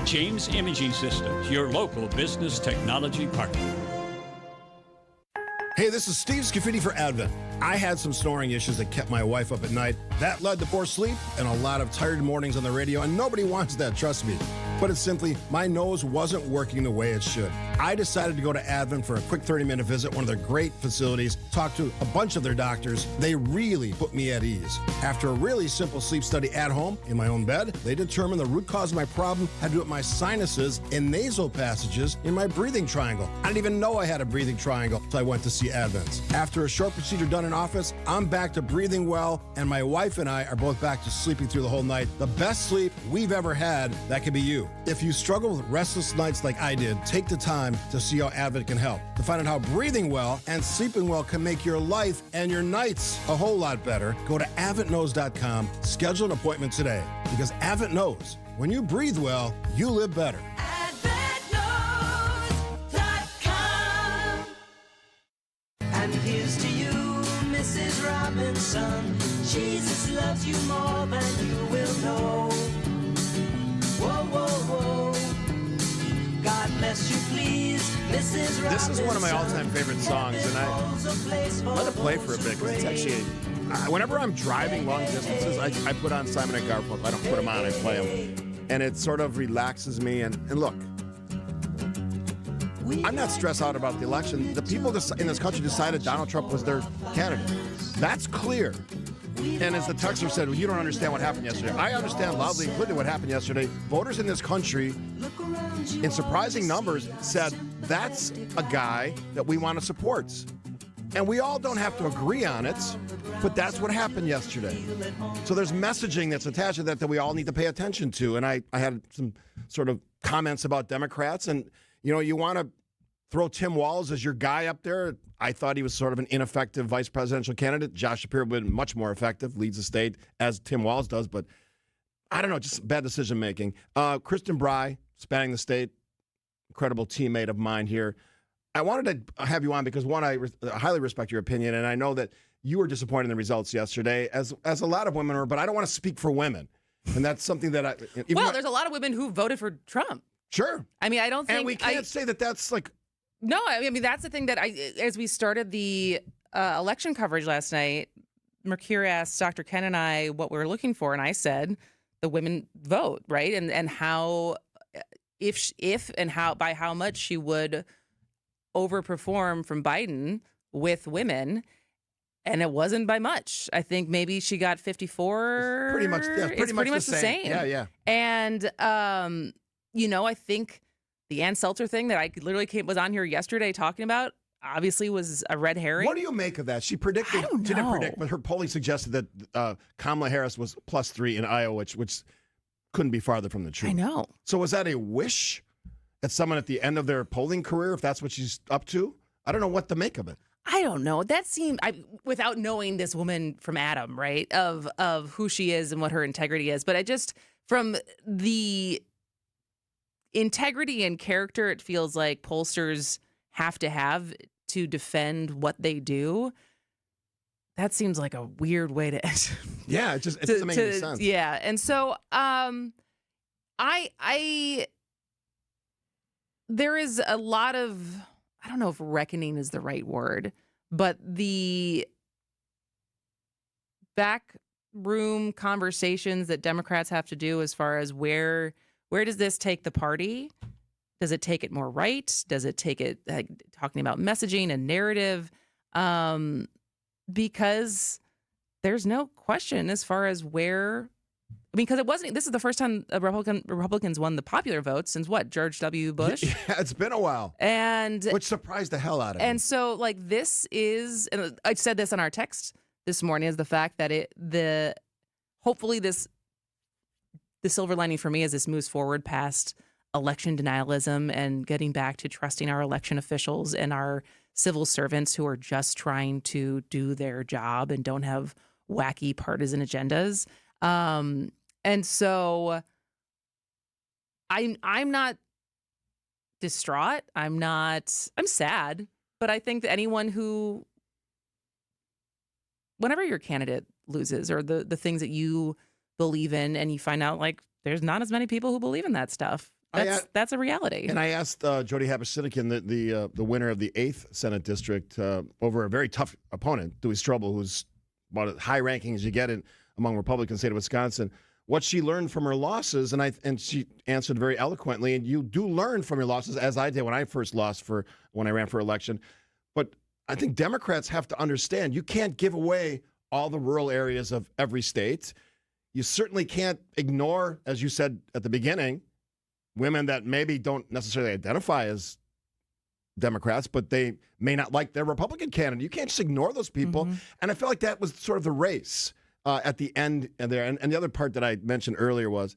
James Imaging Systems, your local business technology partner. Hey, this is Steve Scaffidi for Advent. I had some snoring issues that kept my wife up at night. That led to poor sleep and a lot of tired mornings on the radio, and nobody wants that, trust me. But it's simply, my nose wasn't working the way it should. I decided to go to Advent for a quick 30-minute visit, one of their great facilities, talk to a bunch of their doctors. They really put me at ease. After a really simple sleep study at home, in my own bed, they determined the root cause of my problem had to do with my sinuses and nasal passages in my breathing triangle. I didn't even know I had a breathing triangle, so I went to see Advent. After a short procedure done in office, I'm back to breathing well, and my wife and I are both back to sleeping through the whole night. The best sleep we've ever had, that could be you. If you struggle with restless nights like I did, take the time to see how Advent can help. To find out how breathing well and sleeping well can make your life and your nights a whole lot better, go to AdventKnows.com, schedule an appointment today. Because Advent knows, when you breathe well, you live better. And here's to you, Mrs. Robinson. Jesus loves you more than you will know. Whoa, whoa, whoa. God bless you, please, Mrs. Robinson. This is one of my all-time favorite songs, and I let it play for a bit, because it's actually, whenever I'm driving long distances, I put on Simon & Garfunkel. I don't put them on, I play them. And it sort of relaxes me, and look, I'm not stressed out about the election. The people in this country decided Donald Trump was their candidate. That's clear. And as the texter said, well, you don't understand what happened yesterday. I understand loudly and clearly what happened yesterday. Voters in this country, in surprising numbers, said that's a guy that we want to support. And we all don't have to agree on it, but that's what happened yesterday. So there's messaging that's attached to that we all need to pay attention to. And I had some sort of comments about Democrats, and you want to throw Tim Walz as your guy up there. I thought he was sort of an ineffective vice presidential candidate. Josh Shapiro would have been much more effective, leads the state, as Tim Walz does. But I don't know, just bad decision-making. Kristen Bry, spanning the state, incredible teammate of mine here. I wanted to have you on because, one, I highly respect your opinion, and I know that you were disappointed in the results yesterday, as a lot of women were, but I don't want to speak for women. And that's something that there's a lot of women who voted for Trump. Sure. I mean, I don't think... And we can't say that that's like... No, I mean, that's the thing that as we started the election coverage last night, Mercure asked Dr. Ken and I what we were looking for, and I said the women vote, right? And how, if and how, by how much she would overperform from Biden with women, and it wasn't by much. I think maybe she got 54. It's pretty much the same. Yeah. And, I think the Ann Seltzer thing that I literally was on here yesterday talking about obviously was a red herring. What do you make of that? She didn't predict, but her polling suggested that Kamala Harris was +3 in Iowa, which couldn't be farther from the truth. I know. So was that a wish at someone at the end of their polling career, if that's what she's up to? I don't know what to make of it. I don't know. That seemed, without knowing this woman from Adam, right, of who she is and what her integrity is, but I just, from the integrity and character, it feels like pollsters have to have to defend what they do. That seems like a weird way to yeah, it doesn't make any sense. Yeah. And so there is a lot of, I don't know if reckoning is the right word, but the backroom conversations that Democrats have to do as far as where does this take the party? Does it take it more right? Does it take it talking about messaging and narrative? Because there's no question as far as where. I mean, because it wasn't. This is the first time Republicans won the popular vote since what? George W. Bush. Yeah, it's been a while, which surprised the hell out of me. And so, this is. And I said this on our text this morning, is the fact that hopefully the silver lining for me as this moves forward past election denialism and getting back to trusting our election officials and our civil servants who are just trying to do their job and don't have wacky partisan agendas. And so I'm not distraught. I'm sad, but I think that whenever your candidate loses or the things that you believe in and you find out like there's not as many people who believe in that stuff, that's a reality. And I asked Jody Habush, the winner of the 8th Senate District, over a very tough opponent, Dewey Strobel, who's about as high ranking as you get among Republicans in the state of Wisconsin, what she learned from her losses, and she answered very eloquently. And you do learn from your losses, as I did when I first lost when I ran for election. But I think Democrats have to understand you can't give away all the rural areas of every state. You certainly can't ignore, as you said at the beginning, women that maybe don't necessarily identify as Democrats, but they may not like their Republican candidate. You can't just ignore those people. Mm-hmm. And I felt like that was sort of the race at the end there. And the other part that I mentioned earlier was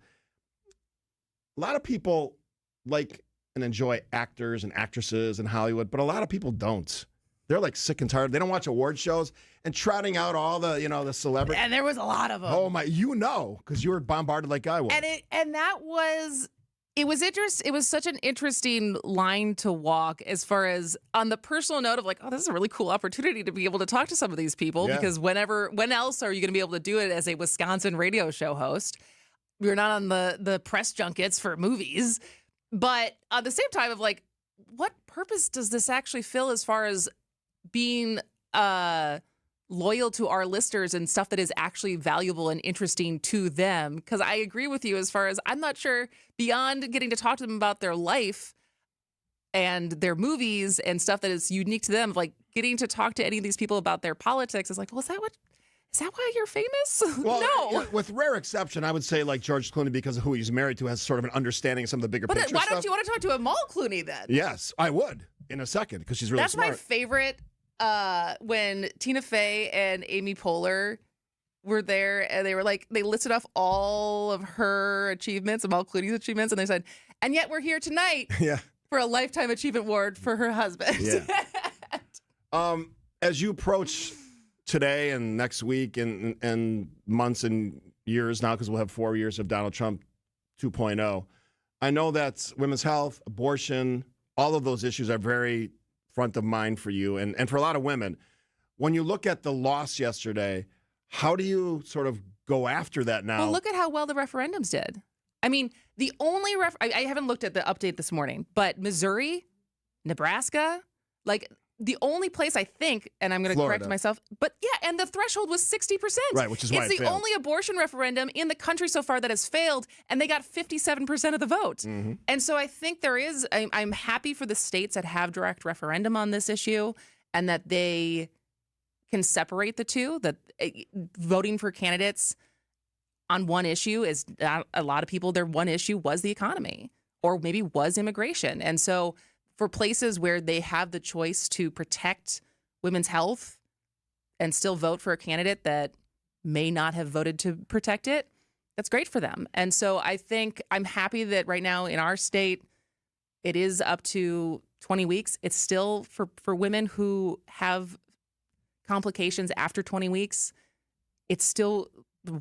a lot of people like and enjoy actors and actresses in Hollywood, but a lot of people don't. They're like sick and tired. They don't watch award shows and trotting out all the, the celebrities. And there was a lot of them. Oh my, because you were bombarded like I was. It was such an interesting line to walk as far as on the personal note of like, oh, this is a really cool opportunity to be able to talk to some of these people because when else are you going to be able to do it as a Wisconsin radio show host? You're not on the press junkets for movies, but at the same time of like, what purpose does this actually fill as far as being loyal to our listeners and stuff that is actually valuable and interesting to them? Because I agree with you as far as I'm not sure beyond getting to talk to them about their life and their movies and stuff that is unique to them, like getting to talk to any of these people about their politics is like, well, is that why you're famous? Well, no. With rare exception, I would say like George Clooney, because of who he's married to, has sort of an understanding of some of the bigger picture But why stuff. don't you want to talk to Amal Clooney then? Yes, I would in a second because she's really smart. That's my favorite. When Tina Fey and Amy Poehler were there, and they listed off all of her achievements, Amal Clooney's achievements, and they said, and yet we're here tonight for a Lifetime Achievement Award for her husband. Yeah. As you approach today and next week and months and years now, because we'll have 4 years of Donald Trump 2.0, I know that women's health, abortion, all of those issues are very front of mind for you and for a lot of women. When you look at the loss yesterday, how do you sort of go after that now? Well, look at how well the referendums did. I mean, the only I haven't looked at the update this morning, but Missouri, Nebraska, like the only place I think, and I'm going to correct myself, but yeah, and the threshold was 60%. Right, which is why it's the only abortion referendum in the country so far that has failed, and they got 57% of the vote. Mm-hmm. And so I think I'm happy for the states that have direct referendum on this issue and that they can separate the two, that voting for candidates on one issue is not a lot of people, their one issue was the economy or maybe was immigration. And so for places where they have the choice to protect women's health and still vote for a candidate that may not have voted to protect it, that's great for them. And so I think I'm happy that right now in our state, it is up to 20 weeks. It's still for women who have complications after 20 weeks. It's still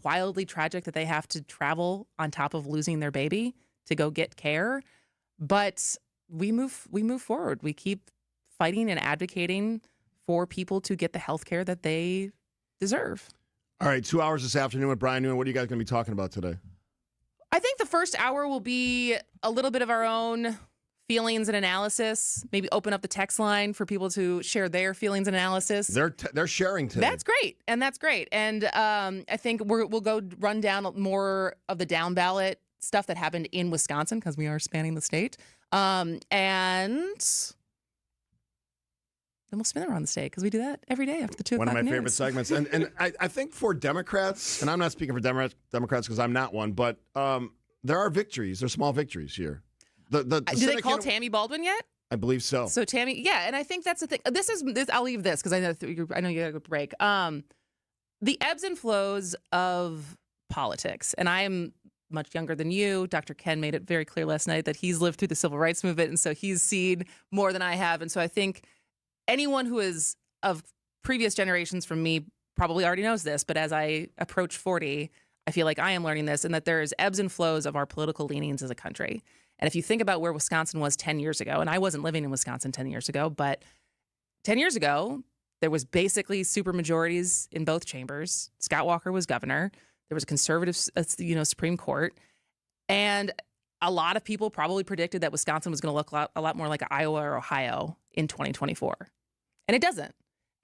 wildly tragic that they have to travel on top of losing their baby to go get care. But we move forward. We keep fighting and advocating for people to get the health care that they deserve. All right, 2 hours this afternoon with Brian Newman. What are you guys going to be talking about today? I think the first hour will be a little bit of our own feelings and analysis. Maybe open up the text line for people to share their feelings and analysis. They're sharing today. That's great, and I think we'll go run down more of the down ballot stuff that happened in Wisconsin because we are spanning the state. And then we'll spin around the state because we do that every day after the 2 o'clock One of my news. favorite segments. And I think for Democrats, and I'm not speaking for Democrats because I'm not one, but there are victories. There's small victories here. Do they call Tammy Baldwin yet? I believe so. So Tammy, yeah, and I think that's the thing. This. I'll leave this because I know you got to go break. The ebbs and flows of politics, and I am much younger than you. Dr. Ken made it very clear last night that he's lived through the civil rights movement, and so he's seen more than I have. And so I think anyone who is of previous generations from me probably already knows this, but as I approach 40, I feel like I am learning this, and that there's ebbs and flows of our political leanings as a country. And if you think about where Wisconsin was 10 years ago, and I wasn't living in Wisconsin 10 years ago, but 10 years ago, there was basically supermajorities in both chambers. Scott Walker was governor. There was a conservative, Supreme Court. And a lot of people probably predicted that Wisconsin was going to look a lot more like Iowa or Ohio in 2024. And it doesn't.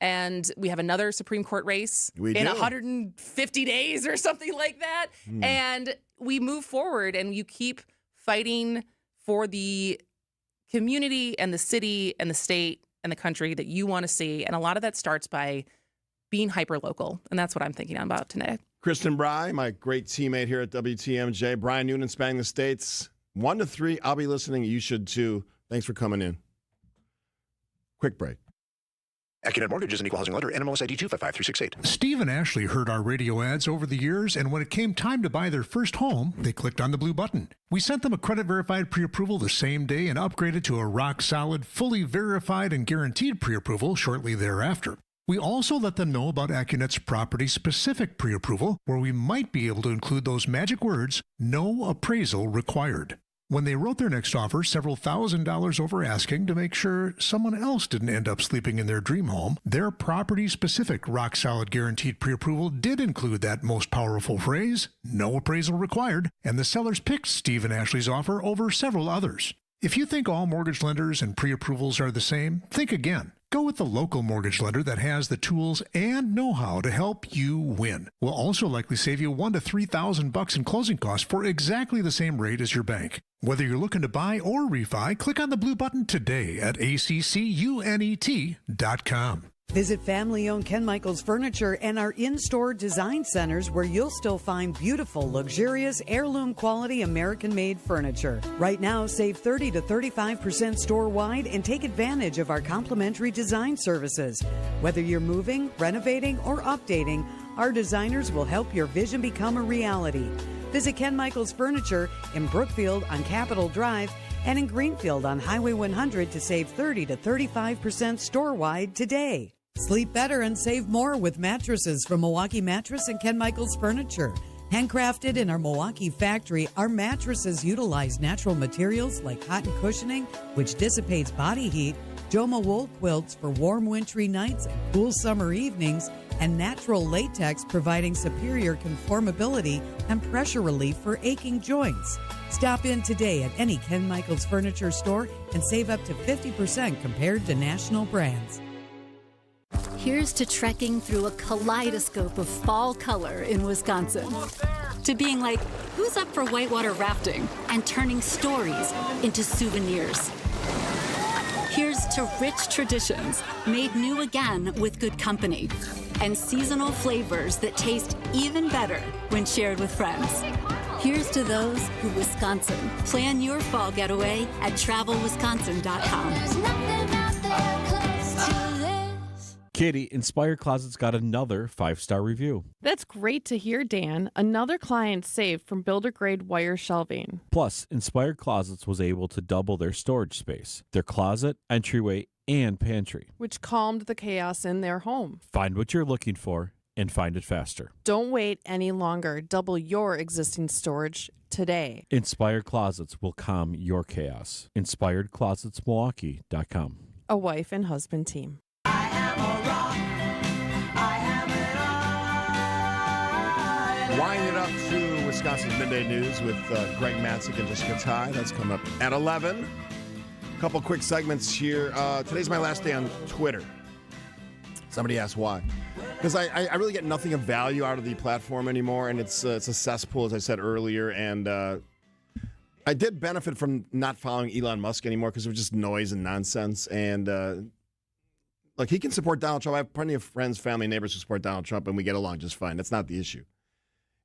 And we have another Supreme Court race in 150 days or something like that. And we move forward and you keep fighting for the community and the city and the state and the country that you want to see. And a lot of that starts by being hyper-local. And that's what I'm thinking about today. Kristen Bry, my great teammate here at WTMJ. Brian Noonan, Spanning the States. 1 to 3, I'll be listening. You should too. Thanks for coming in. Quick break. AccuNet Mortgage is an equal housing lender. NMLS ID 255368. Steve and Ashley heard our radio ads over the years, and when it came time to buy their first home, they clicked on the blue button. We sent them a credit-verified pre-approval the same day and upgraded to a rock-solid, fully verified and guaranteed pre-approval shortly thereafter. We also let them know about AccuNet's property-specific pre-approval, where we might be able to include those magic words, no appraisal required. When they wrote their next offer, several $1,000s over asking to make sure someone else didn't end up sleeping in their dream home, their property-specific rock-solid guaranteed pre-approval did include that most powerful phrase, no appraisal required, and the sellers picked Steve and Ashley's offer over several others. If you think all mortgage lenders and pre-approvals are the same, think again. Go with the local mortgage lender that has the tools and know-how to help you win. We'll also likely save you $1,000 to $3,000 in closing costs for exactly the same rate as your bank. Whether you're looking to buy or refi, click on the blue button today at accunet.com. Visit family-owned Ken Michaels Furniture and our in-store design centers where you'll still find beautiful, luxurious, heirloom-quality American-made furniture. Right now, save 30 to 35% store-wide and take advantage of our complimentary design services. Whether you're moving, renovating, or updating, our designers will help your vision become a reality. Visit Ken Michaels Furniture in Brookfield on Capitol Drive and in Greenfield on Highway 100 to save 30 to 35% store-wide today. Sleep better and save more with mattresses from Milwaukee Mattress and Ken Michaels Furniture. Handcrafted in our Milwaukee factory, our mattresses utilize natural materials like cotton cushioning, which dissipates body heat, Joma wool quilts for warm wintry nights and cool summer evenings, and natural latex providing superior conformability and pressure relief for aching joints. Stop in today at any Ken Michaels Furniture store and save up to 50% compared to national brands. Here's to trekking through a kaleidoscope of fall color in Wisconsin. To being like, who's up for whitewater rafting? And turning stories into souvenirs. Here's to rich traditions made new again with good company. And seasonal flavors that taste even better when shared with friends. Here's to those who Wisconsin. Plan your fall getaway at travelwisconsin.com. Katie, Inspired Closets got another 5-star review. That's great to hear, Dan. Another client saved from builder-grade wire shelving. Plus, Inspired Closets was able to double their storage space, their closet, entryway, and pantry, which calmed the chaos in their home. Find what you're looking for and find it faster. Don't wait any longer. Double your existing storage today. Inspired Closets will calm your chaos. InspiredClosetsMilwaukee.com. A wife and husband team. Winding it up to Wisconsin's Midday News with Greg Matzik and Jessica Ty. That's coming up at 11. A couple quick segments here. Today's my last day on Twitter. Somebody asked why. Because I really get nothing of value out of the platform anymore, and it's a cesspool, as I said earlier. And I did benefit from not following Elon Musk anymore because it was just noise and nonsense. And like, he can support Donald Trump. I have plenty of friends, family, neighbors who support Donald Trump, and we get along just fine. That's not the issue.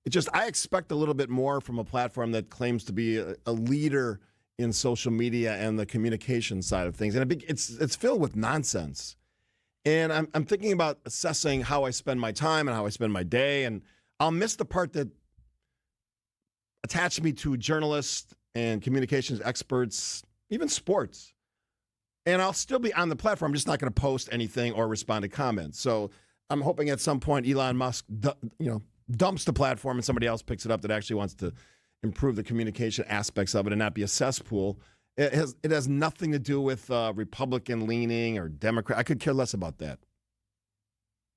It's just I expect a little bit more from a platform that claims to be a leader in social media and the communication side of things. And it's filled with nonsense. And I'm thinking about assessing how I spend my time and how I spend my day. And I'll miss the part that attached me to journalists and communications experts, even sports. And I'll still be on the platform. I'm just not going to post anything or respond to comments. So I'm hoping at some point Elon Musk, dumps the platform and somebody else picks it up that actually wants to improve the communication aspects of it and not be a cesspool. It has nothing to do with Republican leaning or Democrat. I could care less about that.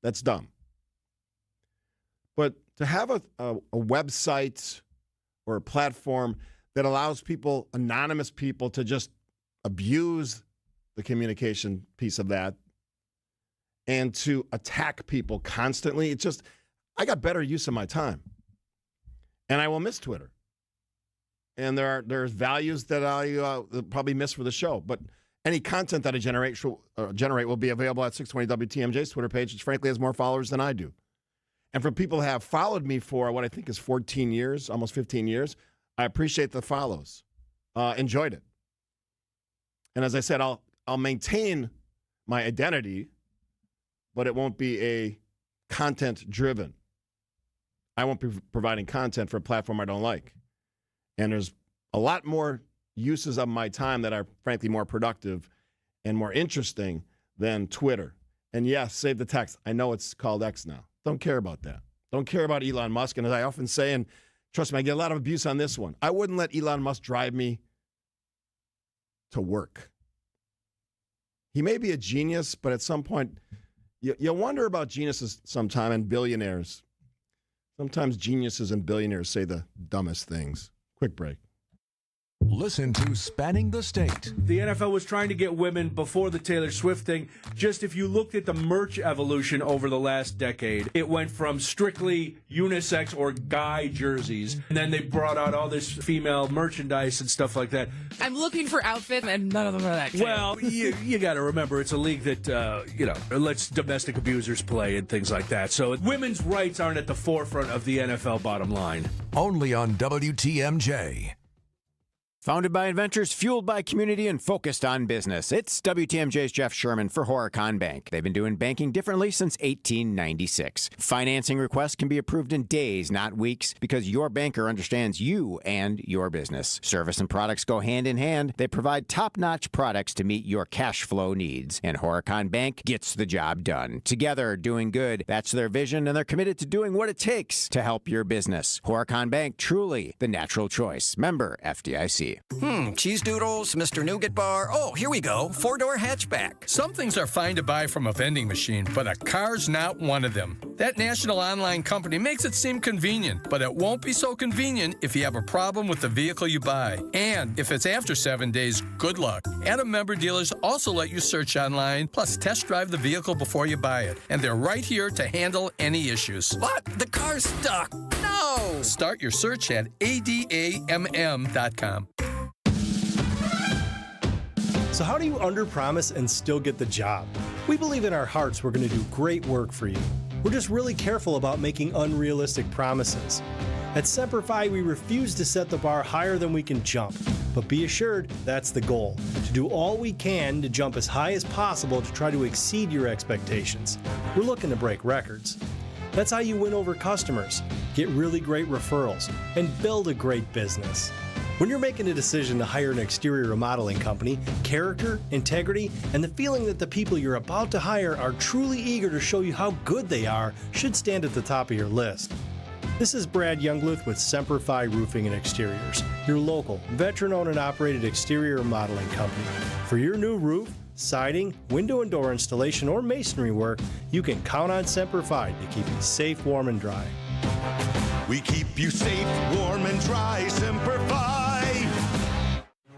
That's dumb. But to have a website or a platform that allows people, anonymous people, to just abuse the communication piece of that and to attack people constantly, it's just, I got better use of my time. And I will miss Twitter. And there's values that I probably miss for the show. But any content that I generate will be available at 620 WTMJ's Twitter page, which frankly has more followers than I do. And for people who have followed me for what I think is 14 years, almost 15 years, I appreciate the follows. Enjoyed it. And as I said, I'll maintain my identity, but it won't be a content-driven. I won't be providing content for a platform I don't like. And there's a lot more uses of my time that are, frankly, more productive and more interesting than Twitter. And yes, save the text. I know it's called X now. Don't care about that. Don't care about Elon Musk. And as I often say, and trust me, I get a lot of abuse on this one, I wouldn't let Elon Musk drive me to work. He may be a genius, but at some point, you wonder about geniuses sometime and billionaires. Sometimes geniuses and billionaires say the dumbest things. Quick break. Listen to Spanning the State. The NFL was trying to get women before the Taylor Swift thing. Just if you looked at the merch evolution over the last decade, it went from strictly unisex or guy jerseys, and then they brought out all this female merchandise and stuff like that. I'm looking for outfits, and none of them are that cute. Well, you got to remember, it's a league that, lets domestic abusers play and things like that. So women's rights aren't at the forefront of the NFL bottom line. Only on WTMJ. Founded by inventors, fueled by community, and focused on business. It's WTMJ's Jeff Sherman for Horicon Bank. They've been doing banking differently since 1896. Financing requests can be approved in days, not weeks, because your banker understands you and your business. Service and products go hand in hand. They provide top-notch products to meet your cash flow needs. And Horicon Bank gets the job done. Together, doing good. That's their vision, and they're committed to doing what it takes to help your business. Horicon Bank, truly the natural choice. Member FDIC. Cheese doodles, Mr. Nougat Bar. Oh, here we go. 4-door hatchback. Some things are fine to buy from a vending machine, but a car's not one of them. That national online company makes it seem convenient, but it won't be so convenient if you have a problem with the vehicle you buy. And if it's after 7 days, good luck. Adam member dealers also let you search online, plus test drive the vehicle before you buy it. And they're right here to handle any issues. What? The car's stuck. No! Start your search at adamm.com. So how do you underpromise and still get the job? We believe in our hearts we're going to do great work for you. We're just really careful about making unrealistic promises. At Semper Fi, we refuse to set the bar higher than we can jump. But be assured, that's the goal. To do all we can to jump as high as possible to try to exceed your expectations. We're looking to break records. That's how you win over customers, get really great referrals, and build a great business. When you're making a decision to hire an exterior remodeling company, character, integrity, and the feeling that the people you're about to hire are truly eager to show you how good they are should stand at the top of your list. This is Brad Youngluth with Semper Fi Roofing and Exteriors, your local, veteran-owned and operated exterior remodeling company. For your new roof, siding, window and door installation, or masonry work, you can count on Semper Fi to keep you safe, warm, and dry. We keep you safe, warm, and dry. Semper Fi.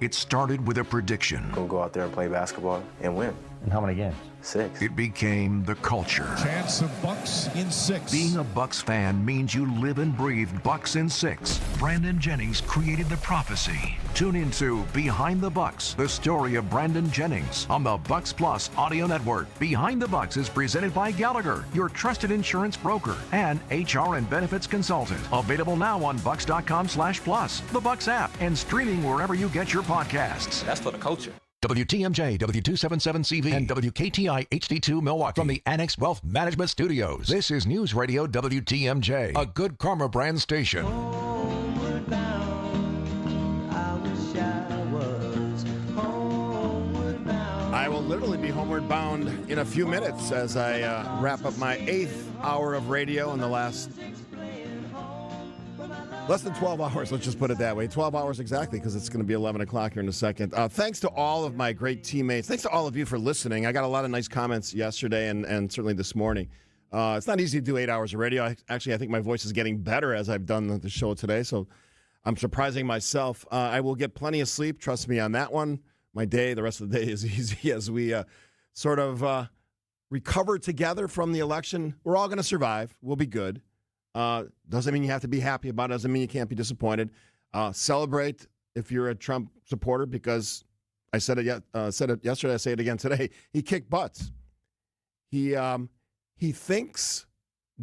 It started with a prediction. Go out there and play basketball and win. And how many games? 6. It became the culture. Chance of Bucks in 6. Being a Bucks fan means you live and breathe Bucks in 6. Brandon Jennings created the prophecy. Tune into Behind the Bucks, the story of Brandon Jennings on the Bucks Plus audio network. Behind the Bucks is presented by Gallagher, your trusted insurance broker and HR and benefits consultant. Available now on bucks.com/plus, the Bucks app, and streaming wherever you get your podcasts. That's for the culture. WTMJ, W277CV, and WKTI HD2 Milwaukee. From the Annex Wealth Management Studios, this is News Radio WTMJ, a Good Karma brand station. I will literally be homeward bound in a few minutes as I wrap up my 8th hour of radio in the last Less than 12 hours, let's just put it that way. 12 hours exactly, because it's going to be 11 o'clock here in a second. Thanks to all of my great teammates. Thanks to all of you for listening. I got a lot of nice comments yesterday and certainly this morning. It's not easy to do 8 hours of radio. I think my voice is getting better as I've done the show today, so I'm surprising myself. I will get plenty of sleep. Trust me on that one. The rest of the day is easy as we sort of recover together from the election. We're all going to survive. We'll be good. Doesn't mean you have to be happy about it. Doesn't mean you can't be disappointed. Celebrate if you're a Trump supporter, because I said it yesterday. I say it again today. He kicked butts. He thinks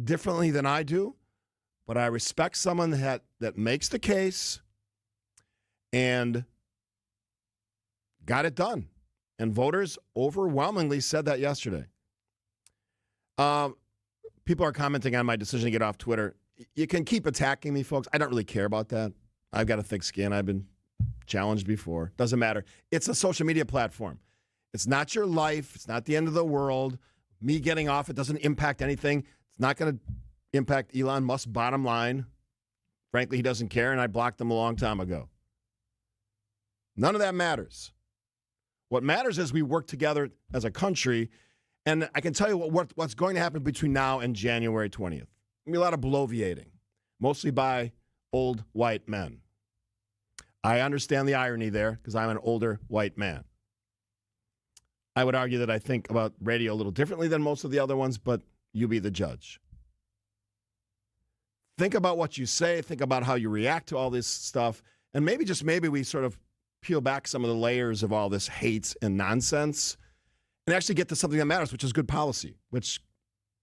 differently than I do, but I respect someone that makes the case and got it done. And voters overwhelmingly said that yesterday. People are commenting on my decision to get off Twitter. You can keep attacking me, folks. I don't really care about that. I've got a thick skin. I've been challenged before. Doesn't matter. It's a social media platform. It's not your life. It's not the end of the world. Me getting off, it doesn't impact anything. It's not going to impact Elon Musk's bottom line. Frankly, he doesn't care, and I blocked him a long time ago. None of that matters. What matters is we work together as a country. And I can tell you what's going to happen between now and January 20th. There'll be a lot of bloviating, mostly by old white men. I understand the irony there because I'm an older white man. I would argue that I think about radio a little differently than most of the other ones, but you be the judge. Think about what you say. Think about how you react to all this stuff. And maybe we sort of peel back some of the layers of all this hate and nonsense and actually get to something that matters, which is good policy, which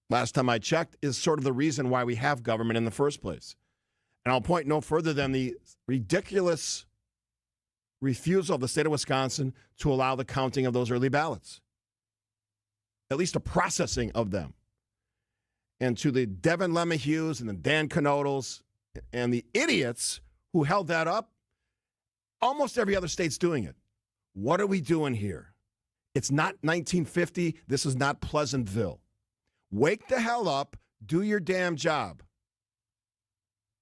last time I checked is sort of the reason why we have government in the first place. And I'll point no further than the ridiculous refusal of the state of Wisconsin to allow the counting of those early ballots, at least a processing of them. And to the Devin LeMahieu's and the Dan Knodels and the idiots who held that up, almost every other state's doing it. What are we doing here? It's not 1950. This is not Pleasantville. Wake the hell up. Do your damn job.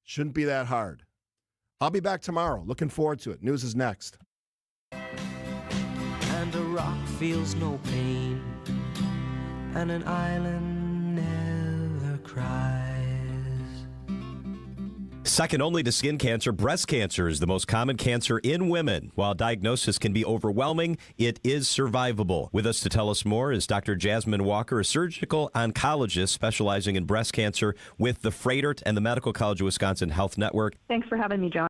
Shouldn't be that hard. I'll be back tomorrow. Looking forward to it. News is next. And a rock feels no pain, and an island never cries. Second only to skin cancer, breast cancer is the most common cancer in women. While diagnosis can be overwhelming, it is survivable. With us to tell us more is Dr. Jasmine Walker, a surgical oncologist specializing in breast cancer with the Froedtert and the Medical College of Wisconsin Health Network. Thanks for having me, John.